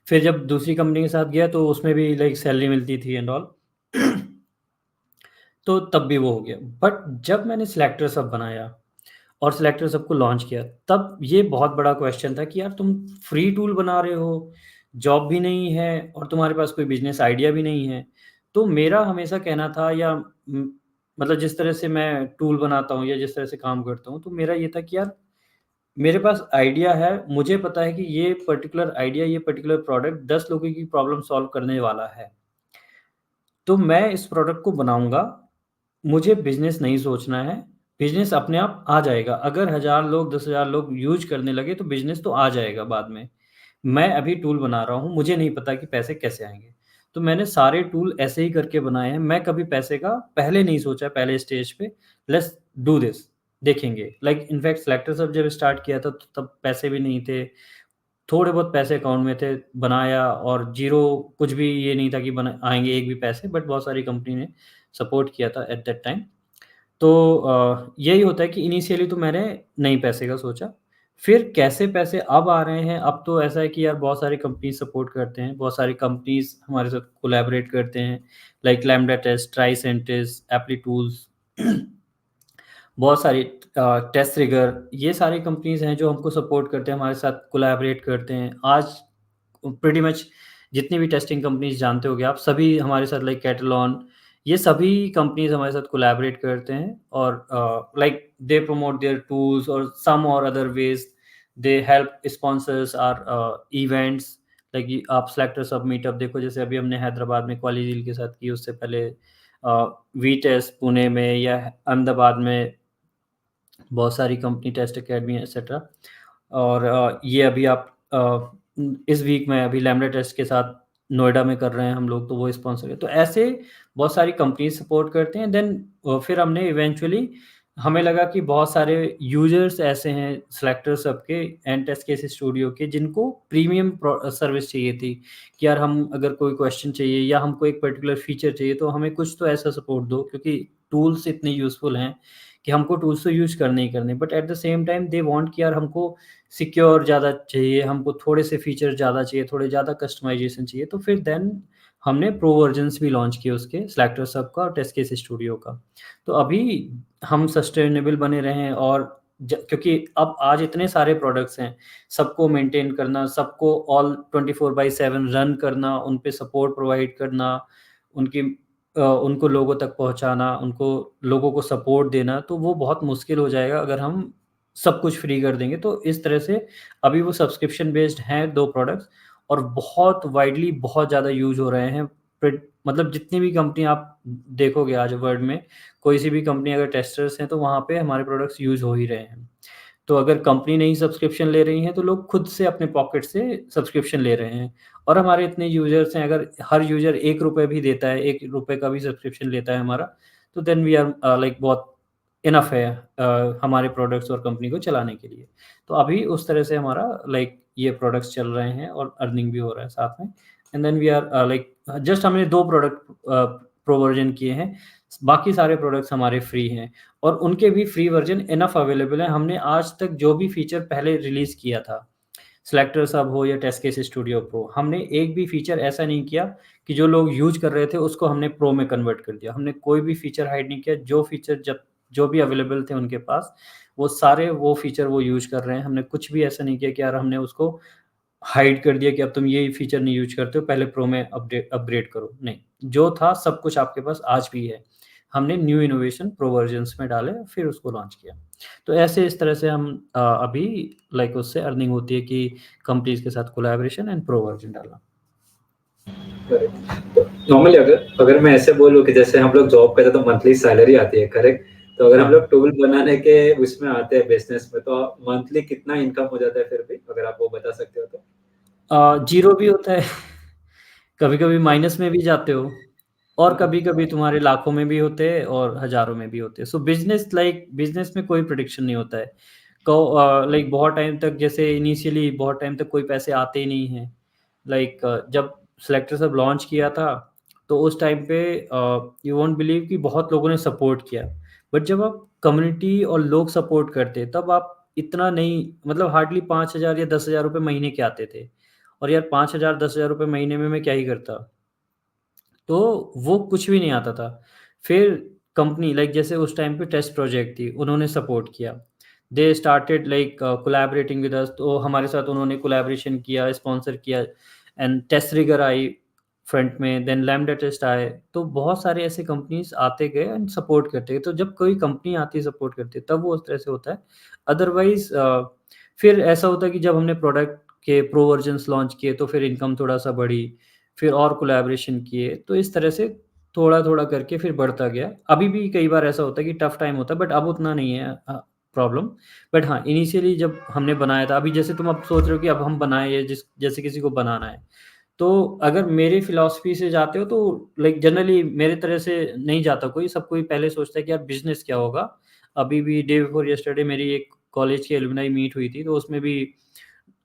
फिर जब दूसरी कंपनी के साथ गया तो उसमें भी लाइक सैलरी मिलती थी एंड ऑल। तो तब भी वो हो गया। बट जब मैंने सिलेक्टर सब बनाया और सिलेक्टर सब को लॉन्च किया, तब ये बहुत बड़ा क्वेश्चन था कि यार तुम फ्री टूल बना रहे हो, जॉब भी नहीं है और तुम्हारे पास कोई बिज़नेस आइडिया भी नहीं है। तो मेरा हमेशा कहना था या मतलब जिस तरह से मैं टूल बनाता हूँ या जिस तरह से काम करता हूँ, तो मेरा ये था कि यार मेरे पास आइडिया है, मुझे पता है कि ये पर्टिकुलर आइडिया, ये पर्टिकुलर प्रोडक्ट 10 लोगों की प्रॉब्लम सॉल्व करने वाला है। तो मैं इस प्रोडक्ट को बनाऊँगा, मुझे बिज़नेस नहीं सोचना है, बिज़नेस अपने आप आ जाएगा। अगर 1000 लोग, 10,000 लोग यूज़ करने लगे तो बिज़नेस तो आ जाएगा बाद में। मैं अभी टूल बना रहा हूँ, मुझे नहीं पता कि पैसे कैसे आएँगे। तो मैंने सारे टूल ऐसे ही करके बनाए हैं, मैं कभी पैसे का पहले नहीं सोचा पहले स्टेज पे, लेट्स डू दिस, देखेंगे। लाइक इनफैक्ट सेलेक्टर सब जब स्टार्ट किया था तो तब पैसे भी नहीं थे, थोड़े बहुत पैसे अकाउंट में थे, बनाया और ज़ीरो कुछ भी ये नहीं था कि बना आएँगे एक भी पैसे, बट बहुत सारी कंपनी ने सपोर्ट किया था एट दैट टाइम। तो यही होता है कि इनिशियली तो मैंने नहीं पैसे का सोचा, फिर कैसे पैसे अब आ रहे हैं, अब तो ऐसा है कि यार बहुत सारी कंपनीज़ सपोर्ट करते हैं, बहुत सारी कंपनीज़ हमारे साथ कोलैबोरेट करते हैं, like LambdaTest, Tricentis, Applitools बहुत सारी टेस्ट रिगर, ये सारी कंपनीज़ हैं जो हमको सपोर्ट करते हैं, हमारे साथ कोलैबोरेट करते हैं। आज प्रीटी मच जितनी भी टेस्टिंग कंपनीज़ जानते होंगे आप, सभी हमारे साथ लाइक कैटलॉन, ये सभी कंपनीज़ हमारे साथ कोलैबोरेट करते हैं और like they promote their tools और सम और other ways they help sponsors our events. Like आप सेलेक्टर्स ऑफ मीटअप देखो, जैसे अभी हमने हैदराबाद में क्वाली झील के साथ की, उससे पहले वीटेस्ट पुणे में या अहमदाबाद में बहुत सारी कंपनी टेस्ट अकेडमी एटसेट्रा। और ये अभी आप इस वीक में अभी लैम्ब्डा टेस्ट के साथ नोएडा में कर रहे हैं हम लोग, तो वो स्पॉन्सर है। तो ऐसे बहुत सारी कंपनीज़ सपोर्ट करते हैं। देन फिर हमने इवेंचुअली हमें लगा कि बहुत सारे यूज़र्स ऐसे हैं सेलेक्टर सबके एंड टेस्ट केस स्टूडियो के जिनको प्रीमियम सर्विस चाहिए थी कि यार हम अगर कोई क्वेश्चन चाहिए या हमको एक पर्टिकुलर फीचर चाहिए तो हमें कुछ तो ऐसा सपोर्ट दो, क्योंकि टूल्स इतने यूज़फुल हैं कि हमको टूल्स तो यूज़ करने ही करने, but at the same time they want कि यार हमको सिक्योर ज़्यादा चाहिए, हमको थोड़े से फीचर ज़्यादा चाहिए, थोड़े ज़्यादा कस्टमाइज़ेशन चाहिए, तो फिर देन हमने प्रो वर्ज़न्स भी लॉन्च किए उसके सेलेक्टर सब का और टेस्ट केस स्टूडियो का। तो अभी हम सस्टेनेबल बने रहे हैं और क्योंकि अब आज इतने सारे प्रोडक्ट्स हैं, सबको मेंटेन करना, सबको ऑल 24/7 रन करना, उन पे सपोर्ट प्रोवाइड करना, उनकी उनको लोगों तक पहुँचाना, उनको लोगों को सपोर्ट देना, तो वो बहुत मुश्किल हो जाएगा अगर हम सब कुछ फ्री कर देंगे। तो इस तरह से अभी वो सब्सक्रिप्शन बेस्ड हैं 2 प्रोडक्ट्स और बहुत वाइडली बहुत ज़्यादा यूज़ हो रहे हैं। मतलब जितनी भी कंपनी आप देखोगे आज वर्ल्ड में, कोई सी भी कंपनी अगर टेस्टर्स हैं, तो वहाँ पे हमारे प्रोडक्ट्स यूज़ हो ही रहे हैं। तो अगर कंपनी नहीं सब्सक्रिप्शन ले रही है, तो लोग खुद से अपने पॉकेट से सब्सक्रिप्शन ले रहे हैं और हमारे इतने यूज़र्स हैं, अगर हर यूज़र ₹1 भी देता है, ₹1 का भी सब्सक्रिप्शन लेता है हमारा, तो देन वी आर लाइक बहुत इनफ है हमारे प्रोडक्ट्स और कंपनी को चलाने के लिए। तो अभी उस तरह से हमारा लाइक ये प्रोडक्ट्स चल रहे हैं और अर्निंग भी हो रहा है साथ में। And then we are like just हमने 2 प्रोडक्ट प्रो वर्ज़न किए हैं, बाकी सारे प्रोडक्ट्स हमारे फ्री हैं। और उनके भी फ्री वर्ज़न इनफ अवेलेबल हैं। हमने आज तक जो भी फ़ीचर पहले रिलीज़ किया था, सेलेक्टर सब हो या टेस्ट केस स्टूडियो प्रो, हमने एक भी फ़ीचर ऐसा नहीं किया कि जो लोग यूज़ कर रहे थे उसको हमने प्रो में कन्वर्ट कर दिया। हमने कोई भी फ़ीचर हाइड नहीं किया, जो फ़ीचर जब जो भी अवेलेबल थे उनके पास, वो सारे वो फ़ीचर वो यूज़ कर रहे हैं। हमने कुछ भी ऐसा नहीं किया कि यार हमने उसको हाइड कर दिया कि अब तुम ये फीचर नहीं यूज़ करते हो, पहले प्रो में अपग्रेड करो। नहीं, जो था सब कुछ आपके पास आज भी है। हमने न्यू इनोवेशन प्रो वर्ज़न्स में डाले, फिर उसको लॉन्च किया। तो ऐसे इस तरह से हम अभी लाइक उससे अर्निंग होती है कि कंपनीज़ के साथ कोलैबोरेशन एंड प्रो वर्ज़न डालना। करेक्ट। तो नॉर्मली अगर अगर मैं ऐसे बोलूँ कि जैसे हम लोग जॉब करते हैं तो मंथली सैलरी आती है, करेक्ट? तो अगर हम लोग हाँ। टूल बनाने के उसमें आते हैं बिज़नेस में, तो मंथली कितना इनकम हो जाता है फिर भी? अगर आप वो बता सकते हो तो? ज़ीरो भी होता है, कभी-कभी माइनस में भी जाते हो और कभी-कभी तुम्हारे लाखों में भी होते हैं और हज़ारों में भी होते हैं। सो बिज़नेस में कोई प्रेडिक्शन नहीं होता है। लाइक बहुत टाइम तक जैसे इनिशियली बहुत टाइम तक कोई पैसे आते ही नहीं हैं। लाइक जब सेलेक्टर सब लॉन्च किया था, तो उस टाइम पे यू वोंट बिलीव कि बहुत लोगों ने सपोर्ट किया। बट जब आप कम्युनिटी और लोग सपोर्ट करते, तब आप इतना नहीं मतलब हार्डली 5,000 या 10,000 रुपए महीने के आते थे। और यार 5,000 10,000 रुपए महीने में मैं क्या ही करता? तो वो कुछ भी नहीं आता था। फिर कंपनी लाइक जैसे उस टाइम पे टेस्ट प्रोजेक्ट थी, उन्होंने सपोर्ट किया। They started like collaborating with us, तो हमारे साथ उन्होंने कोलैबोरेशन किया, स्पॉन्सर किया। एंड टेस्ट रिगर आई फ्रंट में, देन लैम्डा टेस्ट आए, तो बहुत सारे ऐसे कंपनीज़ आते गए एंड सपोर्ट करते गए। तो जब कोई कंपनी आती है सपोर्ट करती है, तब वो उस तरह से होता है। अदरवाइज़ फिर ऐसा होता है कि जब हमने प्रोडक्ट के प्रो वर्ज़न्स लॉन्च किए, तो फिर इनकम थोड़ा-सा बढ़ी, फिर और कोलैबोरेशन किए, तो इस तरह से थोड़ा-थोड़ा करके फिर बढ़ता गया। अभी भी कई बार ऐसा होता है कि टफ़ टाइम होता है, बट अब उतना नहीं है प्रॉब्लम। बट हाँ, इनिशियली जब हमने बनाया था, अभी जैसे तुम अब सोच रहे हो कि अब हम बनाएँ या जैसे किसी को बनाना है। तो अगर मेरी फ़िलॉसफ़ी से जाते हो तो लाइक जनरली मेरे तरह से नहीं जाता कोई, सब कोई पहले सोचता है कि यार बिज़नेस क्या होगा? अभी भी डे बिफ़ोर यस्टरडे मेरी एक कॉलेज की एलुमनाई मीट हुई थी, तो उसमें भी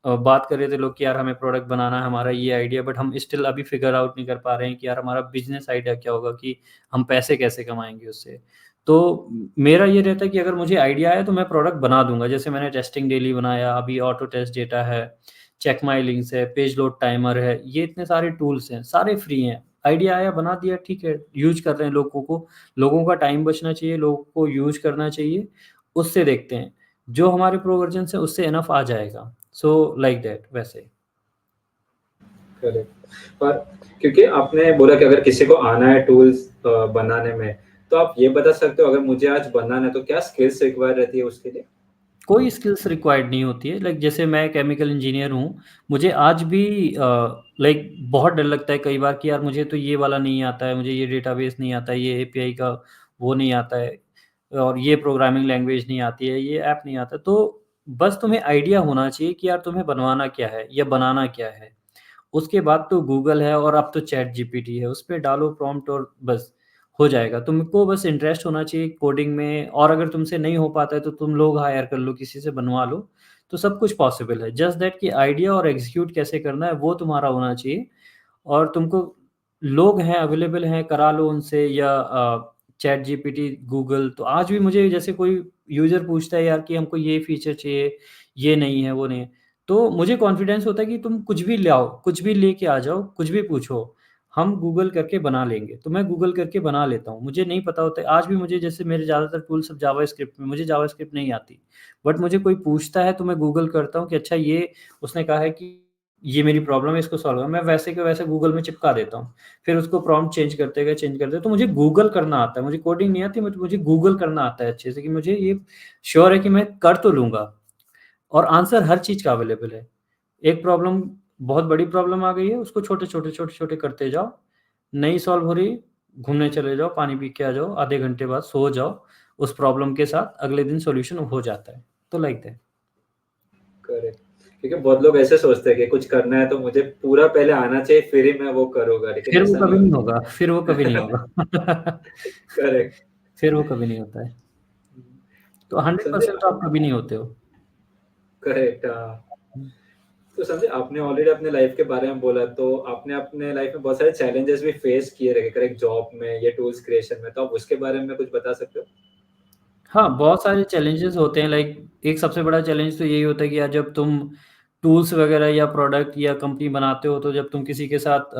बात कर रहे थे लोग कि यार हमें प्रोडक्ट बनाना है, हमारा ये आइडिया, बट हम स्टिल अभी फ़िगर आउट नहीं कर पा रहे हैं कि यार हमारा बिज़नेस आइडिया क्या होगा, कि हम पैसे कैसे कमाएँगे उससे। तो मेरा ये रहता है कि अगर मुझे आइडिया है तो मैं प्रोडक्ट बना दूँगा। जैसे मैंने टेस्टिंग डेली बनाया, अभी ऑटो टेस्ट डेटा है, चेक माई लिंक्स है, पेज लोड टाइमर है, ये इतने सारे टूल्स हैं, सारे फ्री हैं। आइडिया आया, बना दिया, ठीक है, यूज़ कर रहे हैं लोगों का टाइम बचना चाहिए, लोगों को यूज़ करना चाहिए, उससे देखते हैं। जो हमारे प्रो वर्ज़न्स हैं उससे इनफ आ जाएगा। सो लाइक दैट वैसे। करेक्ट। और क्योंकि आपने बोला कि अगर किसी को आना है टूल्स बनाने में, तो आप ये बता सकते हो अगर मुझे आज बनाना है तो क्या स्किल्स रिक्वायर रहती है उसके लिए? कोई स्किल्स रिक्वायर्ड नहीं होती है, लाइक जैसे मैं केमिकल इंजीनियर हूँ, मुझे आज भी लाइक बहुत डर लगता है कई बार कि यार मुझे तो ये वाला नहीं आता है, मुझे ये डेटाबेस नहीं आता है, ये एपीआई का वो नहीं आता है और ये प्रोग्रामिंग लैंग्वेज नहीं आती है, ये ऐप नहीं आता। तो बस तुम्हें आइडिया होना चाहिए कि यार तुम्हें बनवाना क्या है या बनाना क्या है। उसके बाद तो गूगल है और अब तो चैट जीपीटी है, उसपे डालो प्रॉम्प्ट और बस हो जाएगा। तुमको बस इंटरेस्ट होना चाहिए कोडिंग में, और अगर तुमसे नहीं हो पाता है तो तुम लोग हायर कर लो, किसी से बनवा लो, तो सब कुछ पॉसिबल है। जस्ट दैट कि आइडिया और एग्ज़ीक्यूट कैसे करना है वो तुम्हारा होना चाहिए, और तुमको लोग हैं, अवेलेबल हैं, करा लो उनसे, या चैट जीपीटी, गूगल। तो आज भी मुझे जैसे कोई यूज़र पूछता है यार कि हमको ये फीचर चाहिए, ये नहीं है, वो नहीं है, तो मुझे कॉन्फिडेंस होता है कि तुम कुछ भी ले आओ, कुछ भी लेके आ जाओ, कुछ भी पूछो, हम गूगल करके बना लेंगे। तो मैं गूगल करके बना लेता हूँ। मुझे नहीं पता होता है, आज भी मुझे जैसे मेरे ज़्यादातर टूल सब जावास्क्रिप्ट में, मुझे जावास्क्रिप्ट नहीं आती। बट मुझे कोई पूछता है तो मैं गूगल करता हूँ कि अच्छा ये उसने कहा है कि ये मेरी प्रॉब्लम है, इसको सॉल्व करो। मैं वैसे के वैसे गूगल में चिपका देता हूँ। फिर उसको प्रॉम्प्ट चेंज करते गए, तो मुझे गूगल करना आता है। मुझे कोडिंग नहीं आती, बट मुझे गूगल करना आता है अच्छे से, कि मुझे ये श्योर है कि मैं कर तो लूँगा, और आंसर हर चीज़ का अवेलेबल है। एक प्रॉब्लम, बहुत बड़ी प्रॉब्लम आ गई है, उसको छोटे-छोटे, छोटे-छोटे करते जाओ, नहीं सॉल्व हो रही, घूमने चले जाओ, पानी पी के आ जाओ, आधे घंटे बाद सो जाओ, उस प्रॉब्लम के साथ, अगले दिन सॉल्यूशन हो जाता है। तो लाइक दैट। करेक्ट। क्योंकि बहुत लोग ऐसे सोचते हैं कि कुछ करना है तो मुझे पूरा पहले आना चाहिए फिर ही मैं वो करूँगा, लेकिन फिर वो ऐसा नहीं कभी नहीं होता। होगा, फिर वो कभी नहीं होगा। करेक्ट। फिर वो कभी नहीं होता है। तो संजय 100% तो आप कभी नहीं होते हो। करेक्ट, हाँ। तो संजय आपने ऑलरेडी अपने लाइफ के बारे में बोला, तो आपने अपने लाइफ में बहुत सारे चैलेंजेस भी फेस किए रहेंगे करेक्ट, जॉब में या टूल्स क्रिएशन में, तो आप उसके बारे में कुछ बता सकते हो? हाँ, बहुत सारे चैलेंजेज़ होते हैं, लाइक एक सबसे बड़ा चैलेंज तो यही होता है कि यार जब तुम टूल्स वगैरह या प्रोडक्ट या कंपनी बनाते हो, तो जब तुम किसी के साथ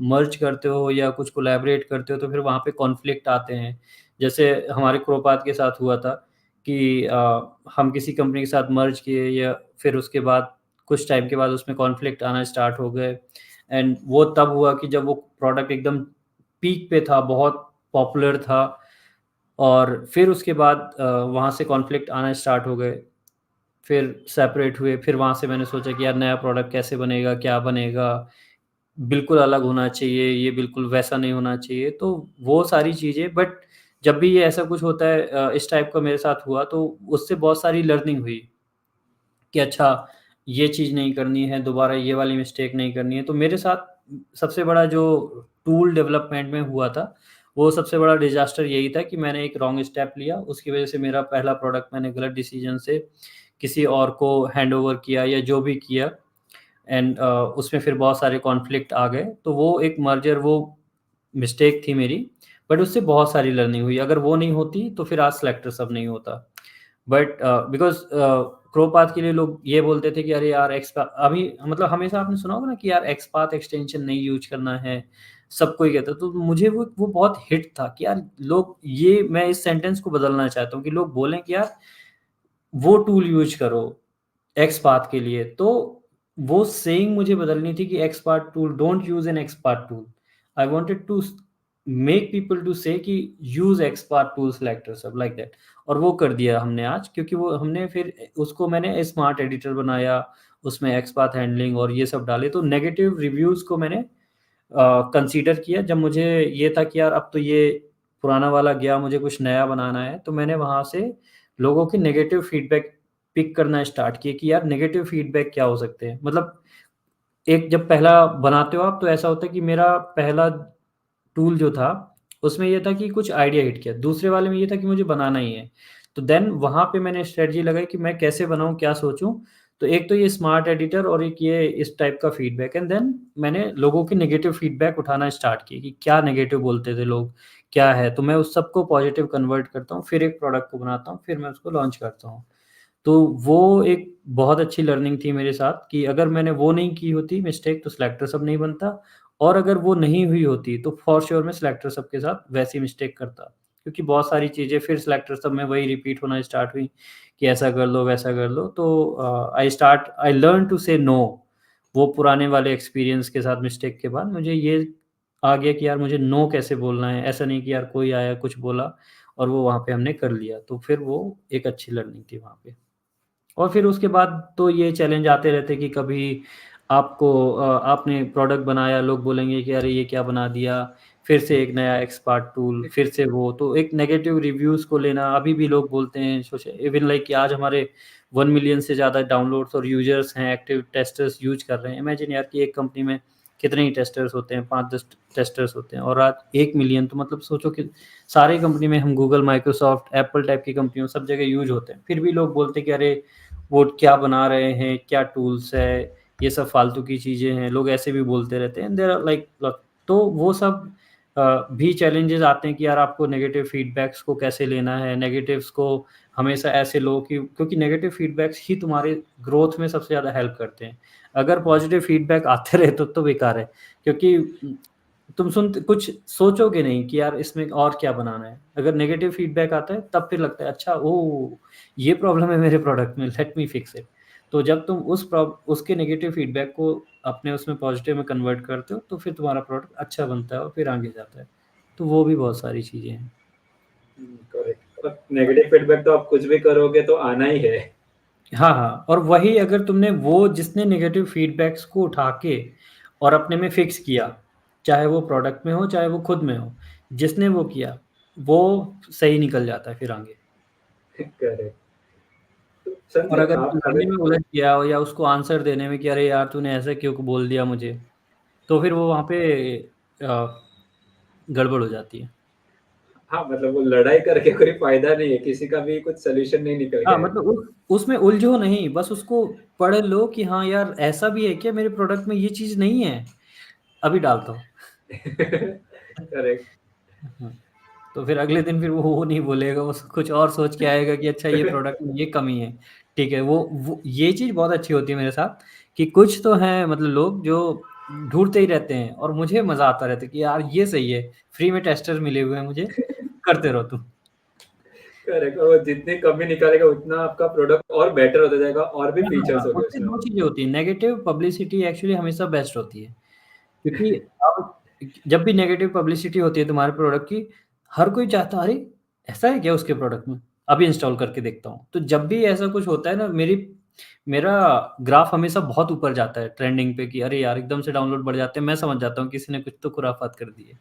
मर्ज करते हो या कुछ कोलैबोरेट करते हो, तो फिर वहाँ पे कॉन्फ्लिक्ट आते हैं। जैसे हमारे क्रोपात के साथ हुआ था कि हम किसी कंपनी के साथ मर्ज किए, या फिर उसके बाद कुछ टाइम के बाद उसमें कॉन्फ्लिक्ट आना स्टार्ट हो गए, एंड वो तब हुआ कि जब वो प्रोडक्ट एकदम पीक पे था, बहुत पॉपुलर था, और फिर उसके बाद वहाँ से कॉन्फ्लिक्ट आना स्टार्ट हो गए। फिर सेपरेट हुए, फिर वहाँ से मैंने सोचा कि यार नया प्रोडक्ट कैसे बनेगा, क्या बनेगा? बिल्कुल अलग होना चाहिए, ये बिल्कुल वैसा नहीं होना चाहिए। तो वो सारी चीज़ें, बट जब भी ये ऐसा कुछ होता है, इस टाइप का मेरे साथ हुआ, तो उससे बहुत सारी लर्निंग हुई कि अच्छा, ये चीज़ नहीं करनी है, दोबारा ये वाली मिस्टेक नहीं करनी है। तो मेरे साथ सबसे बड़ा जो टूल डेवलपमेंट में हुआ था, वो सबसे बड़ा डिज़ास्टर यही था कि मैंने एक रॉन्ग स्टेप लिया, उसकी वज़ह से मेरा पहला प्रोडक्ट मैंने गलत डिसीज़न से किसी और को हैंडओवर किया या जो भी किया, एंड उसमें फिर बहुत सारे कॉन्फ्लिक्ट आ गए। तो वो एक मर्जर, वो मिस्टेक थी मेरी, बट उससे बहुत सारी लर्निंग हुई। अगर वो नहीं होती तो फिर आज सेलेक्टर सब नहीं होता। बट बिकॉज़ क्रोपाथ के लिए लोग ये बोलते थे कि अरे यार अभी मतलब हमेशा आपने सुना होगा ना कि यार एक्सपाथ एक्सटेंशन नहीं यूज़ करना है, सब कोई कहता है। तो मुझे वो बहुत हिट था कि यार लोग, ये मैं इस सेंटेंस को बदलना चाहता हूँ कि लोग बोलें कि यार वो टूल यूज़ करो एक्सपाथ के लिए। तो वो सेइंग मुझे बदलनी थी कि XPath tool, don't use an XPath tool. I wanted to make people to say कि यूज़ एक्सपार्ट टूल सिलेक्टर सब लाइक दैट। और वो कर दिया हमने आज, क्योंकि वो हमने फिर उसको मैंने स्मार्ट एडिटर बनाया, उसमें एक्सपार्ट हैंडलिंग और ये सब डाले, तो नेगेटिव रिव्यूज़ को मैंने कंसीडर किया। जब मुझे ये था कि यार अब तो ये पुराना वाला गया, मुझे कुछ नया बनाना है, तो मैंने वहाँ से लोगों की नेगेटिव फीडबैक पिक करना स्टार्ट किए कि यार नेगेटिव फीडबैक क्या हो सकते हैं। मतलब एक जब पहला बनाते हो आप, तो ऐसा होता है कि मेरा पहला टूल जो था, उसमें ये था कि कुछ आइडिया हिट किया, दूसरे वाले में ये था कि मुझे बनाना ही है। तो देन वहाँ पे मैंने स्ट्रैटेजी लगाई कि मैं कैसे बनाऊँ, क्या सोचूँ? तो एक तो ये स्मार्ट एडिटर और एक ये इस टाइप का फीडबैक, एंड देन मैंने लोगों की नेगेटिव फीडबैक उठाना स्टार्ट किए कि क्या नेगेटिव बोलते थे लोग, क्या है? तो मैं उस सबको पॉजिटिव कन्वर्ट करता हूँ, फिर एक प्रोडक्ट को बनाता हूँ, फिर मैं उसको लॉन्च करता हूँ। तो वो एक बहुत अच्छी लर्निंग थी मेरे साथ कि अगर मैंने वो नहीं की होती मिस्टेक, तो सिलेक्टर सब नहीं बनता, और अगर वो नहीं हुई होती तो फ़ॉर श्योर मैं सिलेक्टर सब के साथ वैसी मिस्टेक करता। क्योंकि बहुत सारी चीज़ें फिर सिलेक्टर सब में वही रिपीट होना स्टार्ट हुई कि ऐसा कर लो, वैसा कर लो। तो आई लर्न टू से नो। वो पुराने वाले एक्सपीरियंस के साथ मिस्टेक के बाद मुझे ये आ गया कि यार मुझे नो कैसे बोलना है। ऐसा नहीं कि यार कोई आया कुछ बोला और वो वहाँ पे हमने कर लिया। तो फिर वो एक अच्छी लर्निंग थी वहाँ पे। और फिर उसके बाद तो ये चैलेंज आते रहते कि कभी आपने प्रोडक्ट बनाया, लोग बोलेंगे कि अरे ये क्या बना दिया, फिर से एक नया एक्सपर्ट टूल, फिर से वो, तो एक नेगेटिव रिव्यूज़ को लेना, अभी भी लोग बोलते हैं सोशल इवन लाइक कि आज हमारे 1 मिलियन से ज़्यादा डाउनलोड्स और यूज़र्स हैं, एक्टिव टेस्टर्स यूज़ कर रहे हैं। इमेजिन यार कि एक कंपनी में कितने ही टेस्टर्स होते हैं, 5-10 टेस्टर्स होते हैं और आज 1 मिलियन, तो मतलब सोचो कि सारी कंपनी में हम गूगल, माइक्रोसॉफ्ट, एप्पल टाइप की कंपनियों सब जगह यूज़ होते हैं। फिर भी लोग बोलते हैं कि अरे वो क्या बना रहे हैं, क्या टूल्स है, ये सब फालतू की चीज़ें हैं, लोग ऐसे भी बोलते रहते हैं। देयर आर लाइक तो वो सब भी चैलेंजेस आते हैं कि यार आपको नेगेटिव फीडबैक्स को कैसे लेना है, नेगेटिव्स को हमेशा ऐसे लो कि क्योंकि नेगेटिव फीडबैक्स ही तुम्हारे ग्रोथ में सबसे ज़्यादा हेल्प करते हैं। अगर पॉजिटिव फीडबैक आते रहे तो बेकार है, क्योंकि तुम कुछ सोचोगे नहीं कि यार इसमें और क्या बनाना है। अगर नेगेटिव फीडबैक आता है तब फिर लगता है अच्छा ओह! ये प्रॉब्लम है मेरे प्रोडक्ट में, लेट मी फिक्स इट। तो जब तुम उसके नेगेटिव फीडबैक को अपने उसमें पॉजिटिव में कन्वर्ट करते हो, तो फिर तुम्हारा प्रोडक्ट अच्छा बनता है और फिर आगे जाता है। तो वो भी बहुत सारी चीज़ें हैं। करेक्ट। और नेगेटिव फीडबैक तो आप कुछ भी करोगे तो आना ही है। हाँ, हाँ, और वही अगर तुमने वो जिसने नेगेटिव फीडबैक्स को उठा के और अपने में फिक्स किया, चाहे वो प्रोडक्ट में हो, चाहे वो खुद में हो, जिसने वो किया, वो सही निकल जाता है फिर आगे। करेक्ट। तो और संजय अगर आप लड़ने अगर में उलझ गया हो या उसको आंसर देने में कि अरे यार तूने ऐसा क्यों बोल दिया मुझे, तो फिर वो वहाँ पे गड़बड़ हो जाती है। हाँ, मतलब वो लड़ाई करके कोई फ़ायदा नहीं है, किसी का भी कुछ सॉल्यूशन नहीं निकल के हाँ, आएगा। मतलब उसमें उलझो नहीं, बस उसको पढ़ लो कि हाँ यार ऐसा भी है क्या, मेरे प्रोडक्ट में ये चीज़ नहीं है, अभी डालता हूँ। करेक्ट। हाँ। तो फिर अगले दिन फिर वो नहीं बोलेगा, वो कुछ और सोच के आएगा कि अच्छा ये प्रोडक्ट में ये कमी है। ठीक है, वो ये चीज़ बहुत अच्छी होती है मेरे साथ कि कुछ तो हैं मतलब लोग जो ढूँढते ही रहते हैं और मुझे मज़ा आता रहता है कि यार ये सही है, फ्री में टेस्टर मिले हुए हैं मुझे, करते रहो तुम। करेक्ट, और वो जितनी कमी निकालेगा उतना आपका प्रोडक्ट और बेटर होता जाएगा और भी हाँ, फीचर्स हाँ, होंगे उससे उसमें। 2 चीज़ें होती हैं, नेगेटिव पब्लिसिटी एक्चुअली हमेशा बेस्ट होती है। क्योंकि अब जब भी नेगेटिव पब्लिसिटी होती है तुम्हारे प्रोडक्ट की, हर कोई चाहता है, अरे! ऐसा है क्या उसके प्रोडक्ट में? अभी इंस्टॉल करके देखता हूँ। तो जब भी ऐसा कुछ होता है ना, मेरा ग्राफ हमेशा बहुत ऊपर जाता है ट्रेंडिंग पे कि अरे यार! एकदम से डाउनलोड बढ़ जाते हैं, मैं समझ जाता हूँ किसी ने कुछ तो खुराफात कर दी है।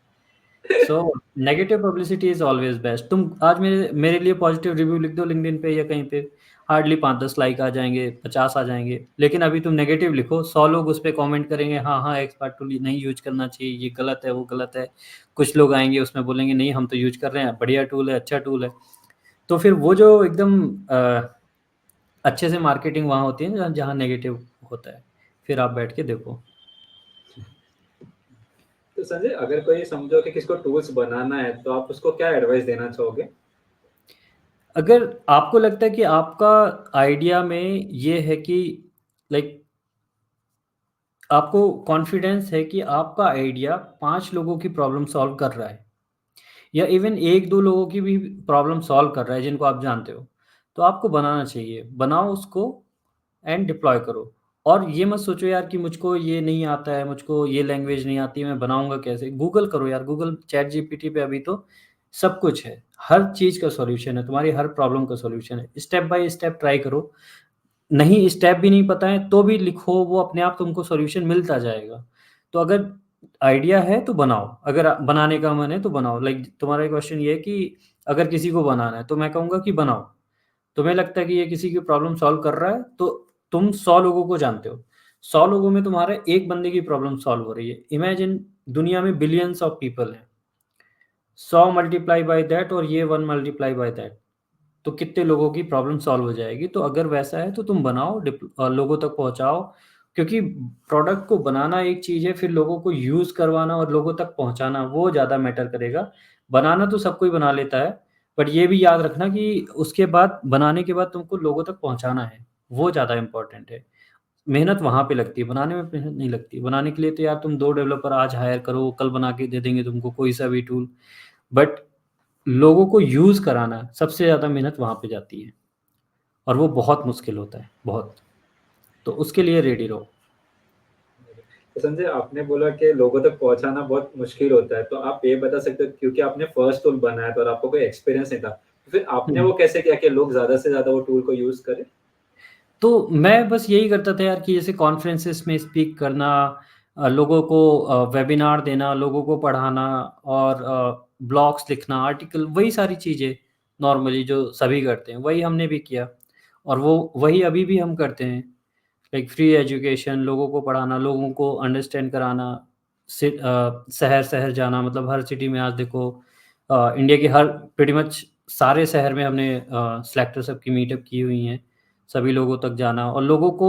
So negative publicity is always best. तुम आज मेरे मेरे लिए पॉजिटिव रिव्यू लिख दो लिंक्डइन पे या कहीं पे, हार्डली 5-10 लाइक आ जाएँगे, 50 आ जाएँगे। लेकिन अभी तुम नेगेटिव लिखो, 100 लोग उस पे कमेंट करेंगे, हाँ, हाँ, एक्सपर्ट टूल नहीं यूज़ करना चाहिए, ये गलत है, वो गलत है। कुछ लोग आएँगे उसमें बोलेंगे नहीं हम तो यूज़ कर रहे हैं, बढ़िया टूल है, अच्छा टूल है। तो फिर वो जो एकदम अच्छे से मार्केटिंग वहाँ होती है ना जहाँ जहाँ नेगेटिव होता है। फिर आप बैठ के देखो। तो संजय अगर कोई समझो कि किसी को टूल्स बनाना है, तो आप उसको क्या एडवाइस देना चाहोगे? अगर आपको लगता है कि आपका आइडिया में ये है कि लाइक आपको कॉन्फिडेंस है कि आपका आइडिया 5 लोगों की प्रॉब्लम सॉल्व कर रहा है या इवन 1-2 लोगों की भी प्रॉब्लम सॉल्व कर रहा है जिनको आप जानते हो, तो आपको बनाना चाहिए। बनाओ उसको एंड डिप्लॉय करो। और ये मत सोचो यार कि मुझको ये नहीं आता है, मुझको ये लैंग्वेज नहीं आती, मैं बनाऊँगा कैसे? गूगल करो यार, गूगल चैटजीपीटी पे अभी तो सब कुछ है। हर चीज़ का सॉल्यूशन है, तुम्हारी हर प्रॉब्लम का सॉल्यूशन है। स्टेप बाय स्टेप ट्राई करो। नहीं स्टेप भी नहीं पता है तो भी लिखो, वो अपने आप तुमको सॉल्यूशन मिलता जाएगा। तो अगर आइडिया है तो बनाओ, अगर बनाने का मन है तो बनाओ। लाइक तुम्हारा क्वेश्चन ये है कि अगर किसी को बनाना है, तो मैं कहूँगा कि बनाओ। तुम्हें लगता है कि ये किसी की प्रॉब्लम सॉल्व कर रहा है, तो तुम 100 लोगों को जानते हो। 100 लोगों में तुम्हारे एक बंदे की प्रॉब्लम सॉल्व हो रही है। इमेजिन दुनिया में बिलियंस ऑफ पीपल हैं। 100 मल्टीप्लाई बाय दैट और ये 1 मल्टीप्लाई बाय दैट, तो कितने लोगों की प्रॉब्लम सॉल्व हो जाएगी। तो अगर वैसा है तो तुम बनाओ, लोगों तक पहुँचाओ, क्योंकि प्रोडक्ट को बनाना एक चीज़ है, फिर लोगों को यूज़ करवाना और लोगों तक पहुँचाना वो ज़्यादा मैटर करेगा। बनाना तो सब कोई बना लेता है, बट ये भी याद रखना कि उसके बाद बनाने के बाद तुमको लोगों तक पहुँचाना है, वो ज़्यादा इम्पोर्टेंट है। मेहनत वहाँ पे लगती है, बनाने में मेहनत नहीं लगती। बनाने के लिए तो यार तुम 2 डेवलपर आज हायर करो, कल बना के दे देंगे तुमको कोई सा भी टूल, बट लोगों को यूज़ कराना सबसे ज़्यादा मेहनत वहाँ पे जाती है। और वो बहुत मुश्किल होता है, बहुत। तो उसके लिए रेडी रहो। तो संजय, आपने बोला कि लोगों तक पहुंचाना बहुत मुश्किल होता है, तो आप ये बता सकते हो, क्योंकि आपने फर्स्ट टूल बनाया था और आपको कोई एक्सपीरियंस नहीं था, तो फिर आपने हुँ। वो कैसे किया कि लोग ज़्यादा से ज़्यादा वो टूल को यूज़ करें? तो मैं बस यही करता था यार कि जैसे कॉन्फ्रेंसेस में स्पीक करना, लोगों को वेबिनार देना, लोगों को पढ़ाना और ब्लॉग्स लिखना, आर्टिकल, वही सारी चीज़ें नॉर्मली जो सभी करते हैं, वही हमने भी किया और वो वही अभी भी हम करते हैं। लाइक फ्री एजुकेशन, लोगों को पढ़ाना, लोगों को अंडरस्टैंड कराना, शहर-शहर जाना, मतलब हर सिटी में आज देखो इंडिया के हर प्रीटी मच सारे शहर में हमने सेलेक्टर सब की मीटअप की हुई हैं। सभी लोगों तक जाना और लोगों को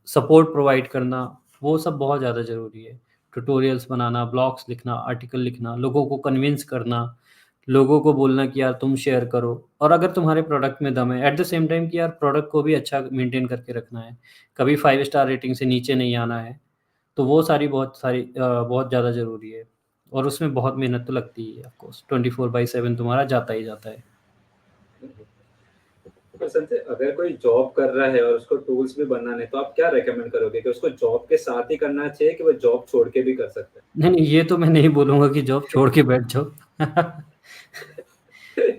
सपोर्ट प्रोवाइड करना, वो सब बहुत ज़्यादा ज़रूरी है। ट्यूटोरियल्स बनाना, ब्लॉग्स लिखना, आर्टिकल लिखना, लोगों को कन्विंस करना, लोगों को बोलना कि यार तुम शेयर करो और अगर तुम्हारे प्रोडक्ट में दम है, एट द सेम टाइम कि यार प्रोडक्ट को भी अच्छा मेंटेन करके रखना है। कभी 5 स्टार रेटिंग से नीचे नहीं आना है। तो वो सारी बहुत ज़्यादा ज़रूरी है और उसमें बहुत मेहनत तो लगती ही है ऑफ कोर्स, 24/7 तुम्हारा जाता ही जाता है। तो संजय, अगर कोई जॉब कर रहा है और उसको टूल्स भी बनाने हैं, तो आप क्या रेकमेंड करोगे कि उसको जॉब के साथ ही करना चाहिए कि वो जॉब छोड़ के भी कर सकता नहीं, नहीं, ये तो मैं नहीं बोलूँगा कि जॉब छोड़ के बैठ जाओ। है?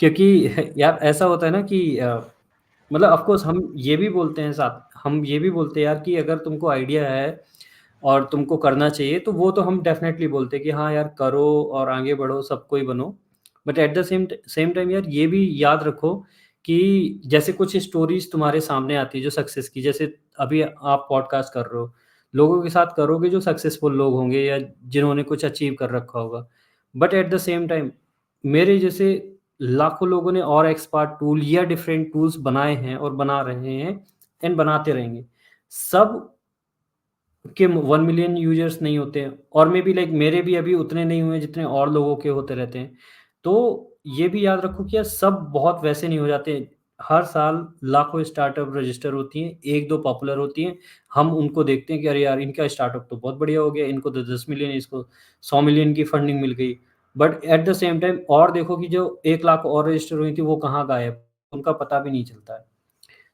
क्योंकि यार ऐसा होता है ना कि मतलब ऑफ कोर्स हम ये भी बोलते हैं साथ हम ये भी बोलते हैं यार कि अगर तुमको आइडिया है और तुमको करना चाहिए, तो वो तो हम डेफ़िनेटली बोलते हैं कि हाँ यार करो और आगे बढ़ो, सबको ही बनो। But at the same time यार ये भी याद रखो कि जैसे कुछ स्टोरीज़ तुम्हारे सामने आती है जो सक्सेस की, जैसे अभी आप पॉडकास्ट कर रहे हो, लोगों के साथ करोगे जो सक्सेसफुल लोग होंगे या जिन्होंने कुछ अचीव कर रखा होगा। But at the same time मेरे जैसे लाखों लोगों ने और एक्सपर्ट टूल या डिफरेंट टूल्स बनाए हैं और बना रहे हैं एंड बनाते रहेंगे। सब के 1 मिलियन यूज़र्स नहीं होते हैं और मे बी लाइक मेरे भी अभी उतने नहीं हुए जितने और लोगों के होते रहते हैं। तो ये भी याद रखो कि यार सब बहुत वैसे नहीं हो जाते। हर साल लाखों स्टार्टअप रजिस्टर होती हैं, 1-2 पॉपुलर होती हैं। हम उनको देखते हैं कि अरे यार इनका स्टार्टअप तो बहुत बढ़िया हो गया, इनको तो 10 मिलियन, इसको 100 मिलियन की फंडिंग मिल गई। But at the same time और देखो कि जो 1 लाख और रजिस्टर हुई थी वो कहाँ गायब? उनका पता भी नहीं चलता है।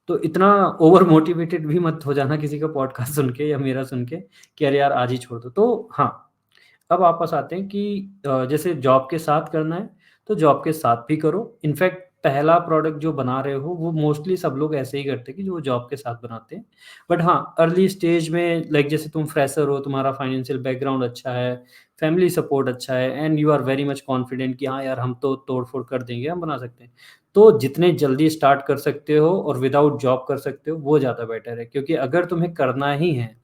तो इतना ओवर मोटिवेटेड भी मत हो जाना किसी का पॉडकास्ट सुन के या मेरा सुन के कि अरे यार आज ही छोड़ दो। तो हाँ, अब वापस आते हैं कि जैसे जॉब के साथ करना है, तो जॉब के साथ भी करो। इनफैक्ट पहला प्रोडक्ट जो बना रहे हो, वो मोस्टली सब लोग ऐसे ही करते हैं कि जो वो जॉब के साथ बनाते हैं। बट हाँ, अर्ली स्टेज में लाइक जैसे तुम फ्रेशर हो, तुम्हारा फाइनेंशियल बैकग्राउंड अच्छा है, फैमिली सपोर्ट अच्छा है and you are very much confident कि हाँ यार, हम तो तोड़-फोड़ कर देंगे, हम बना सकते हैं। तो जितने जल्दी स्टार्ट कर सकते हो और विदाउट जॉब कर सकते हो, वो ज़्यादा बेटर है। क्योंकि अगर तुम्हें करना ही है,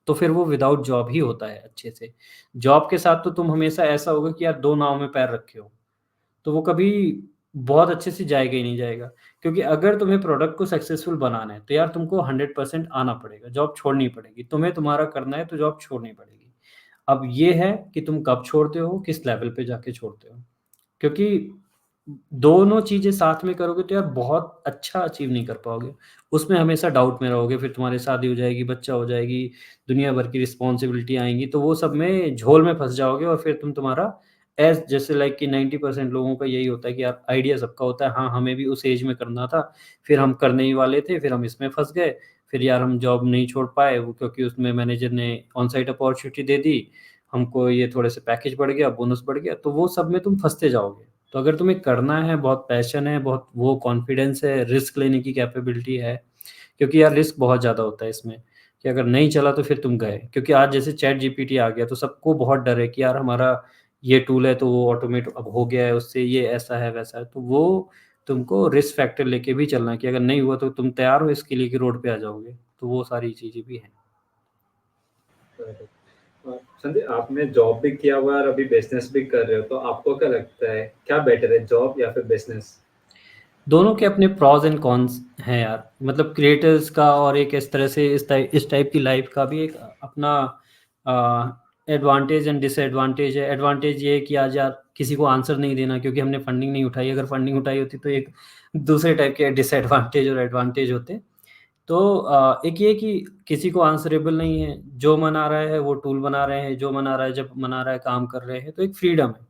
तो फिर वो विदाउट जॉब ही होता है अच्छे से। जॉब के साथ तो तुम हमेशा ऐसा होगा कि यार 2 नाव में पैर रखे हो, तो वो कभी बहुत अच्छे से जाएगा ही नहीं जाएगा। क्योंकि अगर तुम्हें प्रोडक्ट को सक्सेसफुल बनाना है, तो यार तुमको 100% आना पड़ेगा, जॉब छोड़नी पड़ेगी। तुम्हें तुम्हारा करना है तो जॉब छोड़नी पड़ेगी। अब ये है कि तुम कब छोड़ते हो, किस लेवल पे जाके छोड़ते हो। क्योंकि दोनों चीज़ें साथ में करोगे तो यार बहुत अच्छा अचीव नहीं कर पाओगे। उसमें हमेशा डाउट में रहोगे, फिर तुम्हारी शादी हो जाएगी, बच्चा हो जाएगी, दुनिया भर की रिस्पॉन्सिबिलिटी आएँगी, तो वो सब में झोल में फँस जाओगे और फिर तुम तुम्हारा जैसे लाइक कि 90% लोगों का यही होता है कि आइडिया सबका होता है, हाँ, हमें भी उस एज में करना था, फिर हम करने ही वाले थे, फिर हम इसमें फँस गए, फिर यार हम जॉब नहीं छोड़ पाए वो, क्योंकि उसमें मैनेजर ने ऑन साइट अपॉर्चुनिटी दे दी, हमको ये थोड़े से पैकेज बढ़ गया, बोनस बढ़ गया, तो वो सब में तुम फँसते जाओगे। तो अगर तुम्हें करना है, बहुत पैशन है, बहुत वो कॉन्फिडेंस है, रिस्क लेने की कैपेबिलिटी है, क्योंकि यार रिस्क बहुत ज़्यादा होता है इसमें, कि अगर नहीं चला तो फिर तुम गए। क्योंकि आज जैसे चैट जीपीटी आ गया तो सबको बहुत डर है कि यार हमारा ये टूल है तो वो ऑटोमेट अब हो गया है उससे, ये ऐसा है, वैसा है। तो वो तुमको रिस्क फैक्टर लेके भी चलना है कि अगर नहीं हुआ तो तुम तैयार हो इसके लिए कि रोड पे आ जाओगे। तो वो सारी चीज़ें भी हैं। संजय, आपने जॉब भी किया हुआ है और अभी बिजनेस भी कर रहे हो, तो आपको क्या लगता है क्या बेटर है, जॉब या फिर बिजनेस? दोनों के अपने प्रॉज़ एंड कॉन्स हैं यार। मतलब क्रिएटर्स का और एक इस तरह से इस टाइप की लाइफ़ का भी एक अपना एडवांटेज एंड डिसएडवांटेज है। एडवांटेज ये है कि आज यार किसी को आंसर नहीं देना क्योंकि हमने फंडिंग नहीं उठाई। अगर फंडिंग उठाई होती तो एक दूसरे टाइप के डिसएडवांटेज और एडवांटेज होते। तो एक ये कि किसी को आंसरेबल नहीं है, जो मन आ रहा है वो टूल बना रहे हैं, जो मन आ रहा है जब मन आ रहा है काम कर रहे हैं, तो एक फ्रीडम है।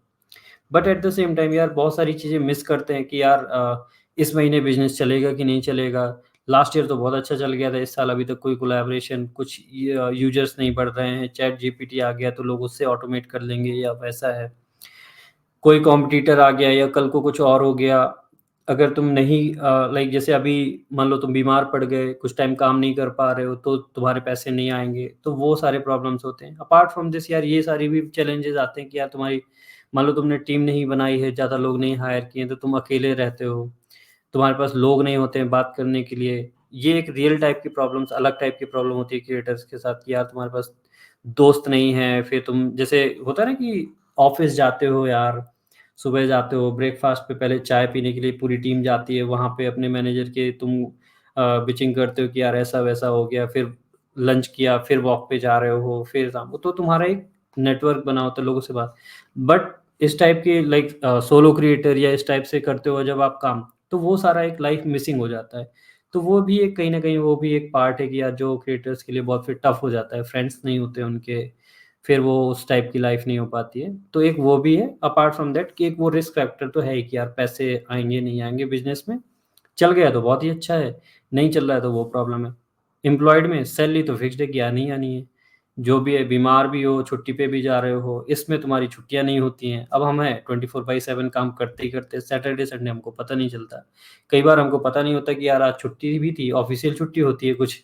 But at the same time यार बहुत सारी चीज़ें मिस करते हैं कि यार इस महीने बिज़नेस चलेगा कि नहीं चलेगा। लास्ट ईयर तो बहुत अच्छा चल गया था, इस साल अभी तक कोई कोलैबोरेशन कुछ यूज़र्स नहीं बढ़ रहे हैं, चैट जीपीटी आ गया तो लोग उससे ऑटोमेट कर लेंगे या वैसा है। कोई कॉम्पिटिटर आ गया या कल को कुछ और हो गया। अगर तुम नहीं लाइक जैसे अभी मान लो तुम बीमार पड़ गए, कुछ टाइम काम नहीं कर पा रहे हो, तो तुम्हारे पैसे नहीं आएँगे, तो वो सारे प्रॉब्लम्स होते हैं। अपार्ट फ्रॉम दिस यार ये सारी भी चैलेंजेज़ आते हैं कि यार तुम्हारी मान लो तुमने टीम नहीं बनाई है, ज़्यादा लोग नहीं हायर किए हैं, तो तुम अकेले रहते हो, तुम्हारे पास लोग नहीं होते हैं बात करने के लिए। ये एक रियल टाइप की प्रॉब्लम्स अलग टाइप की प्रॉब्लम होती है क्रिएटर्स के साथ कि यार तुम्हारे पास दोस्त नहीं है, फिर तुम जैसे होता है ना कि ऑफ़िस जाते हो यार, सुबह जाते हो, ब्रेकफ़ास्ट पे पहले चाय पीने के लिए पूरी टीम जाती है, वहाँ पे अपने मैनेजर के तुम बिचिंग करते हो कि यार ऐसा-वैसा हो गया, फिर लंच किया, फिर वॉक पे जा रहे हो, फिर शाम को तो तुम्हारा एक नेटवर्क बना होता है लोगों से बात। बट इस टाइप की लाइक सोलो क्रिएटर या इस टाइप से करते हो जब आप काम, तो वो सारा एक लाइफ़ मिसिंग हो जाता है। तो वो भी एक कहीं न कहीं वो भी एक पार्ट है कि यार जो क्रिएटर्स के लिए बहुत फिर टफ़ हो जाता है, फ्रेंड्स नहीं होते उनके, फिर वो उस टाइप की लाइफ़ नहीं हो पाती है। तो एक वो भी है, अपार्ट फ्रॉम दैट कि एक वो रिस्क फैक्टर तो है ही कि यार पैसे आएँगे, नहीं आएँगे बिज़नेस में। चल गया तो बहुत ही अच्छा है, नहीं चल रहा है तो वो प्रॉब्लम है। एम्प्लॉयड में सैलरी तो फिक्स्ड है कि आनी ही आनी है। जो भी है बीमार भी हो, छुट्टी पे भी जा रहे हो, इसमें तुम्हारी छुट्टियाँ नहीं होती हैं। अब हम हैं 24/7 काम करते ही करते, सैटरडे संडे हमको पता नहीं चलता। कई बार हमको पता नहीं होता कि यार आज छुट्टी भी थी, ऑफ़िशियल छुट्टी होती है कुछ।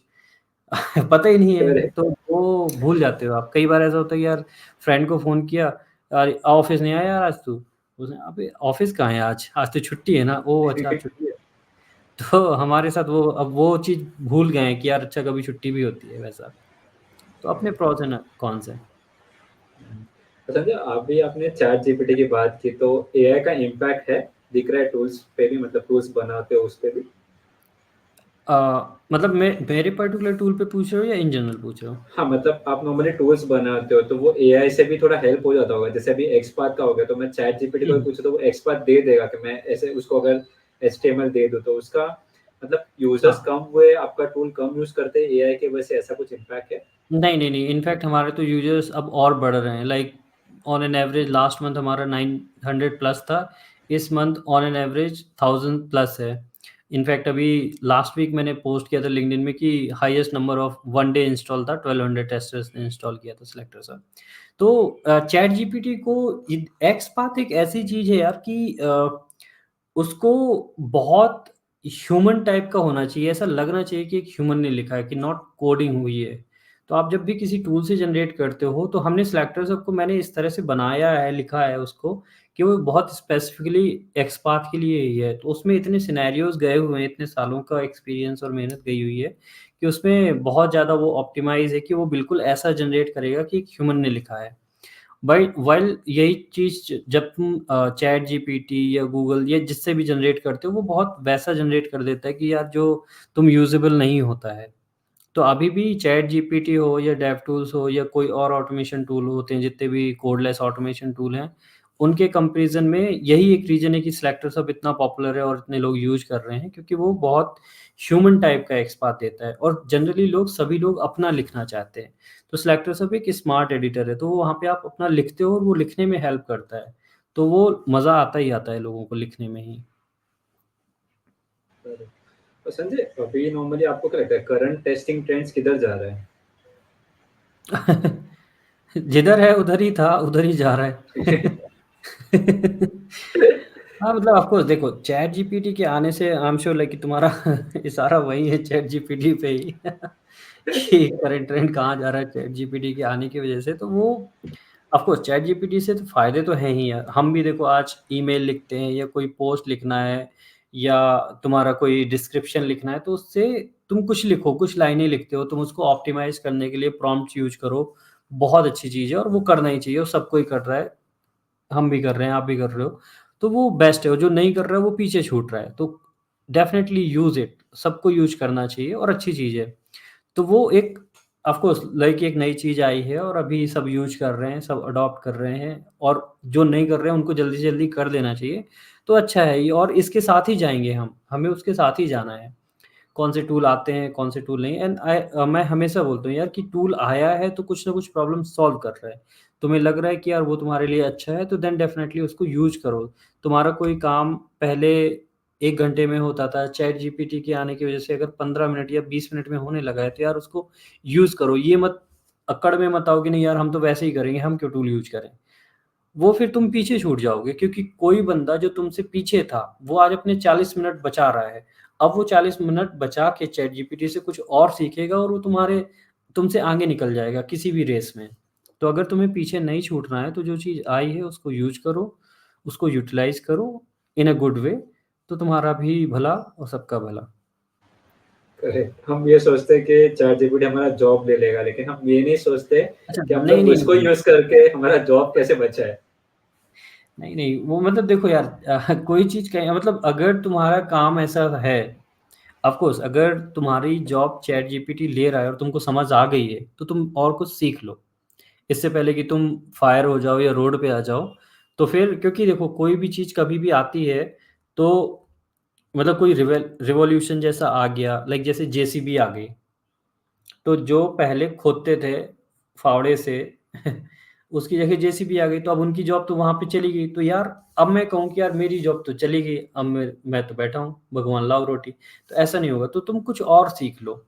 पता ही नहीं है, करेक्ट। तो वो भूल जाते हो आप। कई बार ऐसा होता है कि यार फ्रेंड को फ़ोन किया, "अरे! ऑफ़िस नहीं आया यार आज तू?" उसने, "अबे! ऑफ़िस कहाँ है आज? आज तो छुट्टी है ना?" "ओह! अच्छा आज छुट्टी है।" तो हमारे साथ वो अब वो चीज़ भूल गए हैं कि यार अच्छा कभी छुट्टी भी होती है वैसा। तो अपने प्रोस एंड कॉन्स हैं। अच्छा जी, अभी आपने चैट जीपीटी की बात की, तो एआई का इम्पैक्ट है, दिख रहा है टूल्स पे भी, मतलब टूल्स बनाते हो उस पे भी? अ, मतलब मेरे पर्टिकुलर टूल पे पूछ रहे हो या इन जनरल पूछ रहे हो? हाँ, मतलब आप नॉर्मली टूल्स बनाते हो, तो वो एआई से भी थोड़ा हेल्प हो जाता होगा। जैसे अभी एक्सपाथ का हो गया, तो मैं चैट जीपीटी को भी हुँ। पूछा तो वो एक्सपाथ दे देगा कि मैं ऐसे उसको अगर एचटीएमएल दे दूँ, तो उसका मतलब यूज़र्स हाँ। कम हुए, आपका टूल कम यूज़ करते हैं एआई की वजह से, ऐसा कुछ इम्पैक्ट है? नहीं, नहीं, नहीं, इनफैक्ट हमारे तो यूज़र्स अब और बढ़ रहे हैं, like on an average last month हमारा 900 प्लस था, इस month on an average 1000 plus है। इनफैक्ट अभी लास्ट वीक मैंने पोस्ट किया था लिंक्डइन में कि highest number of one day install था, 1200 टेस्टर्स ने इंस्टॉल किया था सिलेक्टर से। तो चैट जीपीटी को एक्सपाथ एक ऐसी चीज़ है यार कि उसको बहुत ह्यूमन टाइप का होना चाहिए, ऐसा लगना चाहिए कि एक ह्यूमन ने लिखा है कि नॉट कोडिंग हुई है। तो आप जब भी किसी टूल से जनरेट करते हो, तो हमने सिलेक्टर सबको मैंने इस तरह से बनाया है, लिखा है उसको कि वो बहुत स्पेसिफिकली एक्सपाथ के लिए ही है। तो उसमें इतने सिनेरियोज़ गए हुए हैं, इतने सालों का एक्सपीरियंस और मेहनत गई हुई है कि उसमें बहुत ज़्यादा वो ऑप्टिमाइज़ है कि वो बिल्कुल ऐसा जनरेट करेगा कि एक ह्यूमन ने लिखा है। व्हाइल यही चीज़ जब तुम चैट जीपीटी या गूगल या जिससे भी जनरेट करते हो, वो बहुत वैसा जनरेट कर देता है कि यार जो तुम यूज़ेबल नहीं होता है। तो अभी भी चैट जीपीटी हो या डेवटूल्स हो या कोई और ऑटोमेशन टूल होते हैं, जितने भी कोडलेस ऑटोमेशन टूल हैं, उनके कंपैरिज़न में यही एक रीज़न है कि सिलेक्टर सब इतना पॉपुलर है और इतने लोग यूज़ कर रहे हैं क्योंकि वो बहुत ह्यूमन टाइप का एक्सपाथ देता है और जनरली सभी लोग अपना लिखना चाहते हैं। तो सिलेक्टर सब एक स्मार्ट एडिटर है, तो वो वहाँ पे आप अपना लिखते हो और वो लिखने में हेल्प करता है। तो वो मज़ा आता ही आता है लोगों को लिखने में ही। तो संजय, अभी नॉर्मली आपको क्या लगता है करंट टेस्टिंग ट्रेंड्स किधर जा रहा है? जिधर है उधर ही था, उधर ही जा रहा है। हाँ, मतलब ऑफ कोर्स देखो चैट जीपीटी के आने से आई एम श्योर लाइक कि तुम्हारा इशारा वही है चैट जीपीटी पे ही कि करंट ट्रेंड कहाँ जा रहा है चैट जीपीटी के आने की वजह से। तो वो ऑफ कोर्स चैट जीपीटी से तो फ़ायदे तो हैं ही यार। हम भी देखो आज ईमेल लिखते हैं या कोई पोस्ट लिखना है या तुम्हारा कोई डिस्क्रिप्शन लिखना है, तो उससे तुम कुछ लिखो, कुछ लाइनें लिखते हो, तुम उसको ऑप्टिमाइज़ करने के लिए प्रॉम्प्ट्स यूज़ करो, बहुत अच्छी चीज़ है और वो करना ही चाहिए और सब कोई कर रहा है। हम भी कर रहे हैं, आप भी कर रहे हो, तो वो बेस्ट है और जो नहीं कर रहा है वो पीछे छूट रहा है। तो डेफ़िनेटली यूज़ इट, सबको यूज़ करना चाहिए और अच्छी चीज़ है। तो वो एक ऑफ़ कोर्स लाइक एक नई चीज़ आई है और अभी सब यूज़ कर रहे हैं, सब अडॉप्ट कर रहे हैं और जो नहीं कर रहे हैं उनको जल्दी से जल्दी कर देना चाहिए। तो अच्छा है ये और इसके साथ ही जाएँगे हम, हमें उसके साथ ही जाना है। कौन से टूल आते हैं, कौन से टूल नहीं मैं हमेशा बोलता हूँ यार कि टूल आया है तो कुछ ना कुछ प्रॉब्लम सॉल्व कर रहा है। तुम्हें लग रहा है कि यार वो तुम्हारे लिए अच्छा है तो देन डेफ़िनेटली उसको यूज़ करो। तुम्हारा कोई काम पहले 1 घंटे में होता था, चैट जीपीटी के आने की वज़ह से अगर 15 मिनट या 20 मिनट में होने लगा है तो यार उसको यूज़ करो। ये मत अक्कड़ में मत आओ कि नहीं यार हम तो वैसे ही करेंगे, हम क्यों टूल यूज़ करें? वो फिर तुम पीछे छूट जाओगे क्योंकि कोई बंदा जो तुमसे पीछे था, वो आज अपने 40 मिनट बचा रहा है। अब वो 40 मिनट बचा के चैटजीपीटी से कुछ और सीखेगा और वो तुमसे आगे निकल जाएगा किसी भी रेस में। तो अगर तुम्हें पीछे नहीं छूटना है, तो जो चीज़ आई है उसको यूज़ करो, उसको यूटिलाइज़ करो इन अ गुड वे, तो तुम्हारा भी भला और सबका भला। करेक्ट। हम ये सोचते हैं कि चैट जीपीटी हमारा जॉब ले लेगा, लेकिन हम ये नहीं सोचते अच्छा, कि हम नहीं, लोग नहीं, उसको नहीं। यूज़ करके हमारा जॉब कैसे बचाएँ। नहीं, नहीं, वो मतलब देखो यार कोई चीज़ कहीं मतलब अगर तुम्हारा काम ऐसा है ऑफ कोर्स अगर तुम्हारी जॉब चैट जीपीटी ले रहा है और तुमको समझ आ गई है, तो तुम और कुछ सीख लो। इससे पहले कि तुम फायर हो जाओ या रोड पे आ जाओ, तो फिर क्योंकि देखो कोई भी चीज़ कभी भी आती है, तो मतलब कोई रिवॉल्यूशन जैसा आ गया, लाइक जैसे जेसीबी आ गई। तो जो पहले खोदते थे फावड़े से उसकी जगह जेसीबी आ गई, तो अब उनकी जॉब तो वहाँ पे चली गई। तो यार अब मैं कहूँ कि यार मेरी जॉब तो चली गई, अब मैं तो बैठा हूँ, भगवान लाओ रोटी। तो ऐसा नहीं होगा, तो तुम कुछ और सीख लो।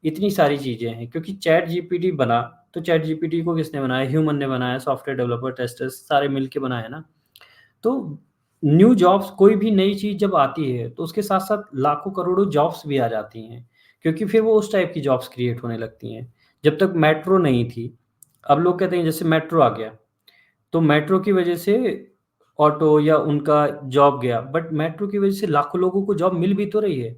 इतनी सारी चीज़ें हैं क्योंकि चैट जीपीटी बना, तो चैट जीपीटी को किसने बनाया? ह्यूमन ने बनाया, सॉफ्टवेयर डेवलपर, टेस्टर्स सारे मिल के बनाया ना। तो न्यू जॉब्स कोई भी नई चीज़ जब आती है, तो उसके साथ-साथ लाखों करोड़ों जॉब्स भी आ जाती हैं, क्योंकि फिर वो उस टाइप की जॉब्स क्रिएट होने लगती हैं। जब तक मेट्रो नहीं थी, अब लोग कहते हैं जैसे मेट्रो आ गया, तो मेट्रो की वजह से ऑटो या उनका जॉब गया, बट मेट्रो की वजह से लाखों लोगों को जॉब मिल भी तो रही है।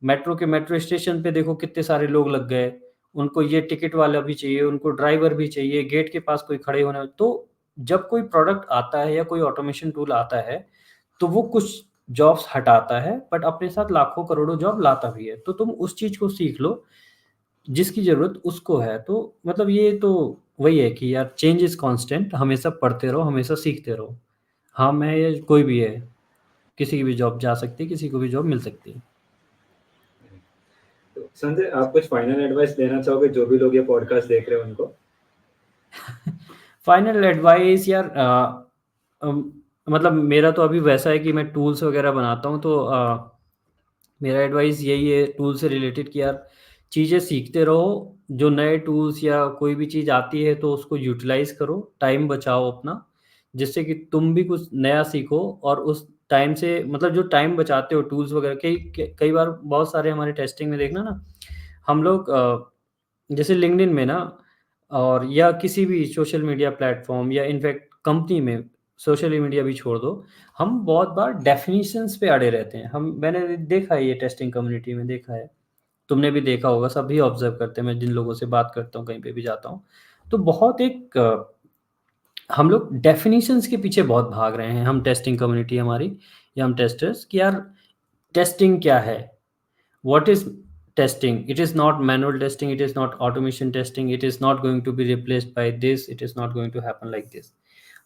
मेट्रो स्टेशन पे देखो कितने सारे लोग लग गए, उनको ये टिकट वाला भी चाहिए, उनको ड्राइवर भी चाहिए, गेट के पास कोई खड़े होना तो जब कोई प्रोडक्ट आता है या कोई ऑटोमेशन टूल आता है, तो वो कुछ जॉब्स हटाता है, बट अपने साथ लाखों करोड़ों जॉब लाता भी है। तो तुम उस चीज़ को सीख लो, जिसकी ज़रूरत उसको है। तो मतलब ये तो वही है कि यार चेंज इज़ कांस्टेंट, हमेशा पढ़ते रहो, हमेशा सीखते रहो। हाँ, मैं या कोई भी है, किसी की भी जॉब जा सकती है, किसी को भी जॉब मिल सकती है। तो संजय, आप कुछ फाइनल एडवाइस देना चाहोगे जो भी लोग ये पॉडकास्ट देख रहे हैं उनको? फाइनल एडवाइस यार अम, मतलब मेरा तो अभी वैसा है कि मैं टूल्स वगैरह बनाता हूँ तो मेरा एडवाइस यही है टूल से रिलेटेड कि यार चीज़ें सीखते रहो, जो नए टूल्स या कोई भी चीज़ आती है तो उसको यूटिलाइज़ करो, टाइम बचाओ अपना, जिससे कि तुम भी कुछ नया सीखो और उस टाइम से मतलब जो टाइम बचाते हो टूल्स वगैरह कई बार बहुत सारे हमारे टेस्टिंग में देखना ना, हम लोग जैसे लिंक्डइन में ना और या किसी भी सोशल मीडिया प्लेटफ़ॉर्म या इनफैक्ट कंपनी में, सोशल मीडिया भी छोड़ दो, हम बहुत बार डेफ़िनिशंस पे अड़े रहते हैं। मैंने देखा है ये टेस्टिंग कम्युनिटी में देखा है, तुमने भी देखा होगा, सभी ऑब्ज़र्व करते हैं, मैं जिन लोगों से बात करता हूँ, कहीं पे भी जाता हूँ। तो बहुत एक हम लोग डेफ़िनिशंस के पीछे बहुत भाग रहे हैं, हम टेस्टिंग कम्युनिटी हमारी या हम टेस्टर्स कि यार टेस्टिंग क्या है? What is testing? It is not manual testing, it is not automation testing, it is not going to be replaced by this, it is not going to happen like this.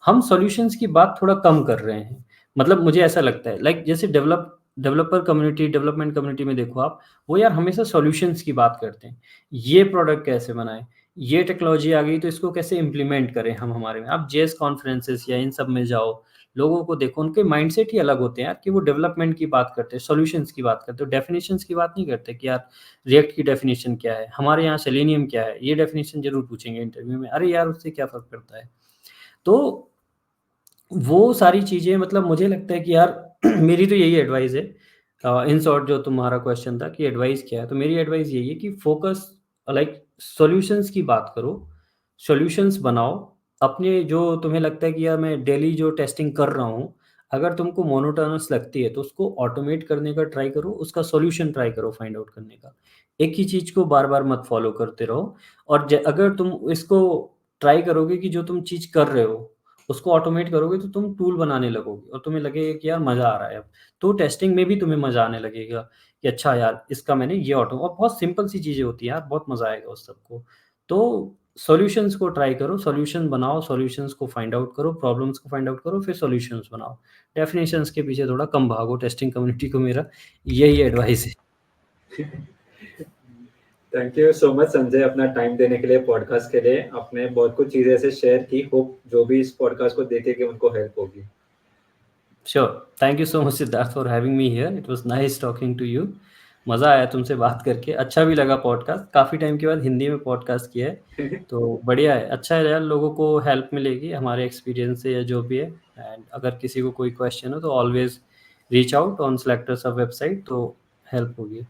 हम solutions की बात थोड़ा कम कर रहे हैं। मतलब मुझे ऐसा लगता है लाइक जैसे डेवलपर कम्युनिटी, डेवलपमेंट कम्युनिटी में देखो आप, वो यार हमेशा सॉल्यूशंस की बात करते हैं। ये प्रोडक्ट कैसे बनाएँ? ये टेक्नोलॉजी आ गई तो इसको कैसे इम्प्लीमेंट करें हम हमारे में। आप जेएस कॉन्फ्रेंसेस या इन सब में जाओ, लोगों को देखो, उनके माइंडसेट ही अलग होते हैं यार, कि वो डेवलपमेंट की बात करते हैं, सॉल्यूशंस की बात करते हैं, डेफिनिशंस की बात नहीं करते कि यार रिएक्ट की डेफिनिशन क्या है, हमारे यहाँ सेलेनियम क्या है, ये डेफिनिशन ज़रूर पूछेंगे इंटरव्यू में। अरे यार उससे क्या फ़र्क पड़ता है? तो वो सारी चीज़ें मतलब मुझे लगता है कि यार मेरी तो यही एडवाइस है। इन शॉर्ट जो तुम्हारा क्वेश्चन था कि एडवाइस क्या है? तो मेरी एडवाइस यही है कि फ़ोकस लाइक सॉल्यूशंस की बात करो, सॉल्यूशंस बनाओ। अपने जो तुम्हें लगता है कि यार मैं डेली जो टेस्टिंग कर रहा हूँ, अगर तुमको मोनोटोनस लगती है तो उसको ऑटोमेट करने का ट्राई करो, उसका सॉल्यूशन ट्राई करो फाइंड आउट करने का। एक ही चीज़ को बार-बार मत फ़ॉलो करते रहो, और ज अगर तुम इसको ट्राई करोगे कि जो तुम चीज़ कर रहे हो उसको ऑटोमेट करोगे तो तुम टूल बनाने लगोगे और तुम्हें लगेगा कि यार मज़ा आ रहा है अब। तो टेस्टिंग में भी तुम्हें मज़ा आने लगेगा कि अच्छा यार इसका मैंने ये ऑटो, और बहुत सिंपल सी चीज़ें होती हैं यार, बहुत मज़ा आएगा उस सबको। तो सॉल्यूशंस को ट्राई करो, सॉल्यूशन बनाओ, सॉल्यूशंस को फाइंड आउट करो, प्रॉब्लम्स को फाइंड आउट करो, फिर सॉल्यूशंस बनाओ। डेफिनिशंस के पीछे थोड़ा कम भागो, टेस्टिंग कम्युनिटी को मेरा यही एडवाइस है। Thank you so much Sanjay, अपना टाइम देने के लिए, पॉडकास्ट के लिए। आपने बहुत कुछ चीज़ें ऐसे शेयर की, होप जो भी इस पॉडकास्ट को देखेंगे उनको हेल्प होगी। Sure, thank you so much Siddharth for having me here, it was nice talking to you. मज़ा आया तुमसे बात करके, अच्छा भी लगा पॉडकास्ट, काफ़ी टाइम के बाद हिंदी में पॉडकास्ट किया है, तो बढ़िया है, अच्छा है यार, लोगों को हेल्प मिलेगी हमारे एक्सपीरियंस से या जो भी है। एंड अगर किसी को कोई क्वेश्चन हो तो always reach out on selectors of website, तो हेल्प होगी।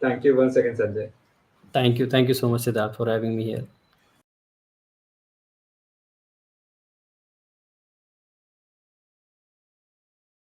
Thank you once again Sanjay. Thank you so much Siddharth for having me here.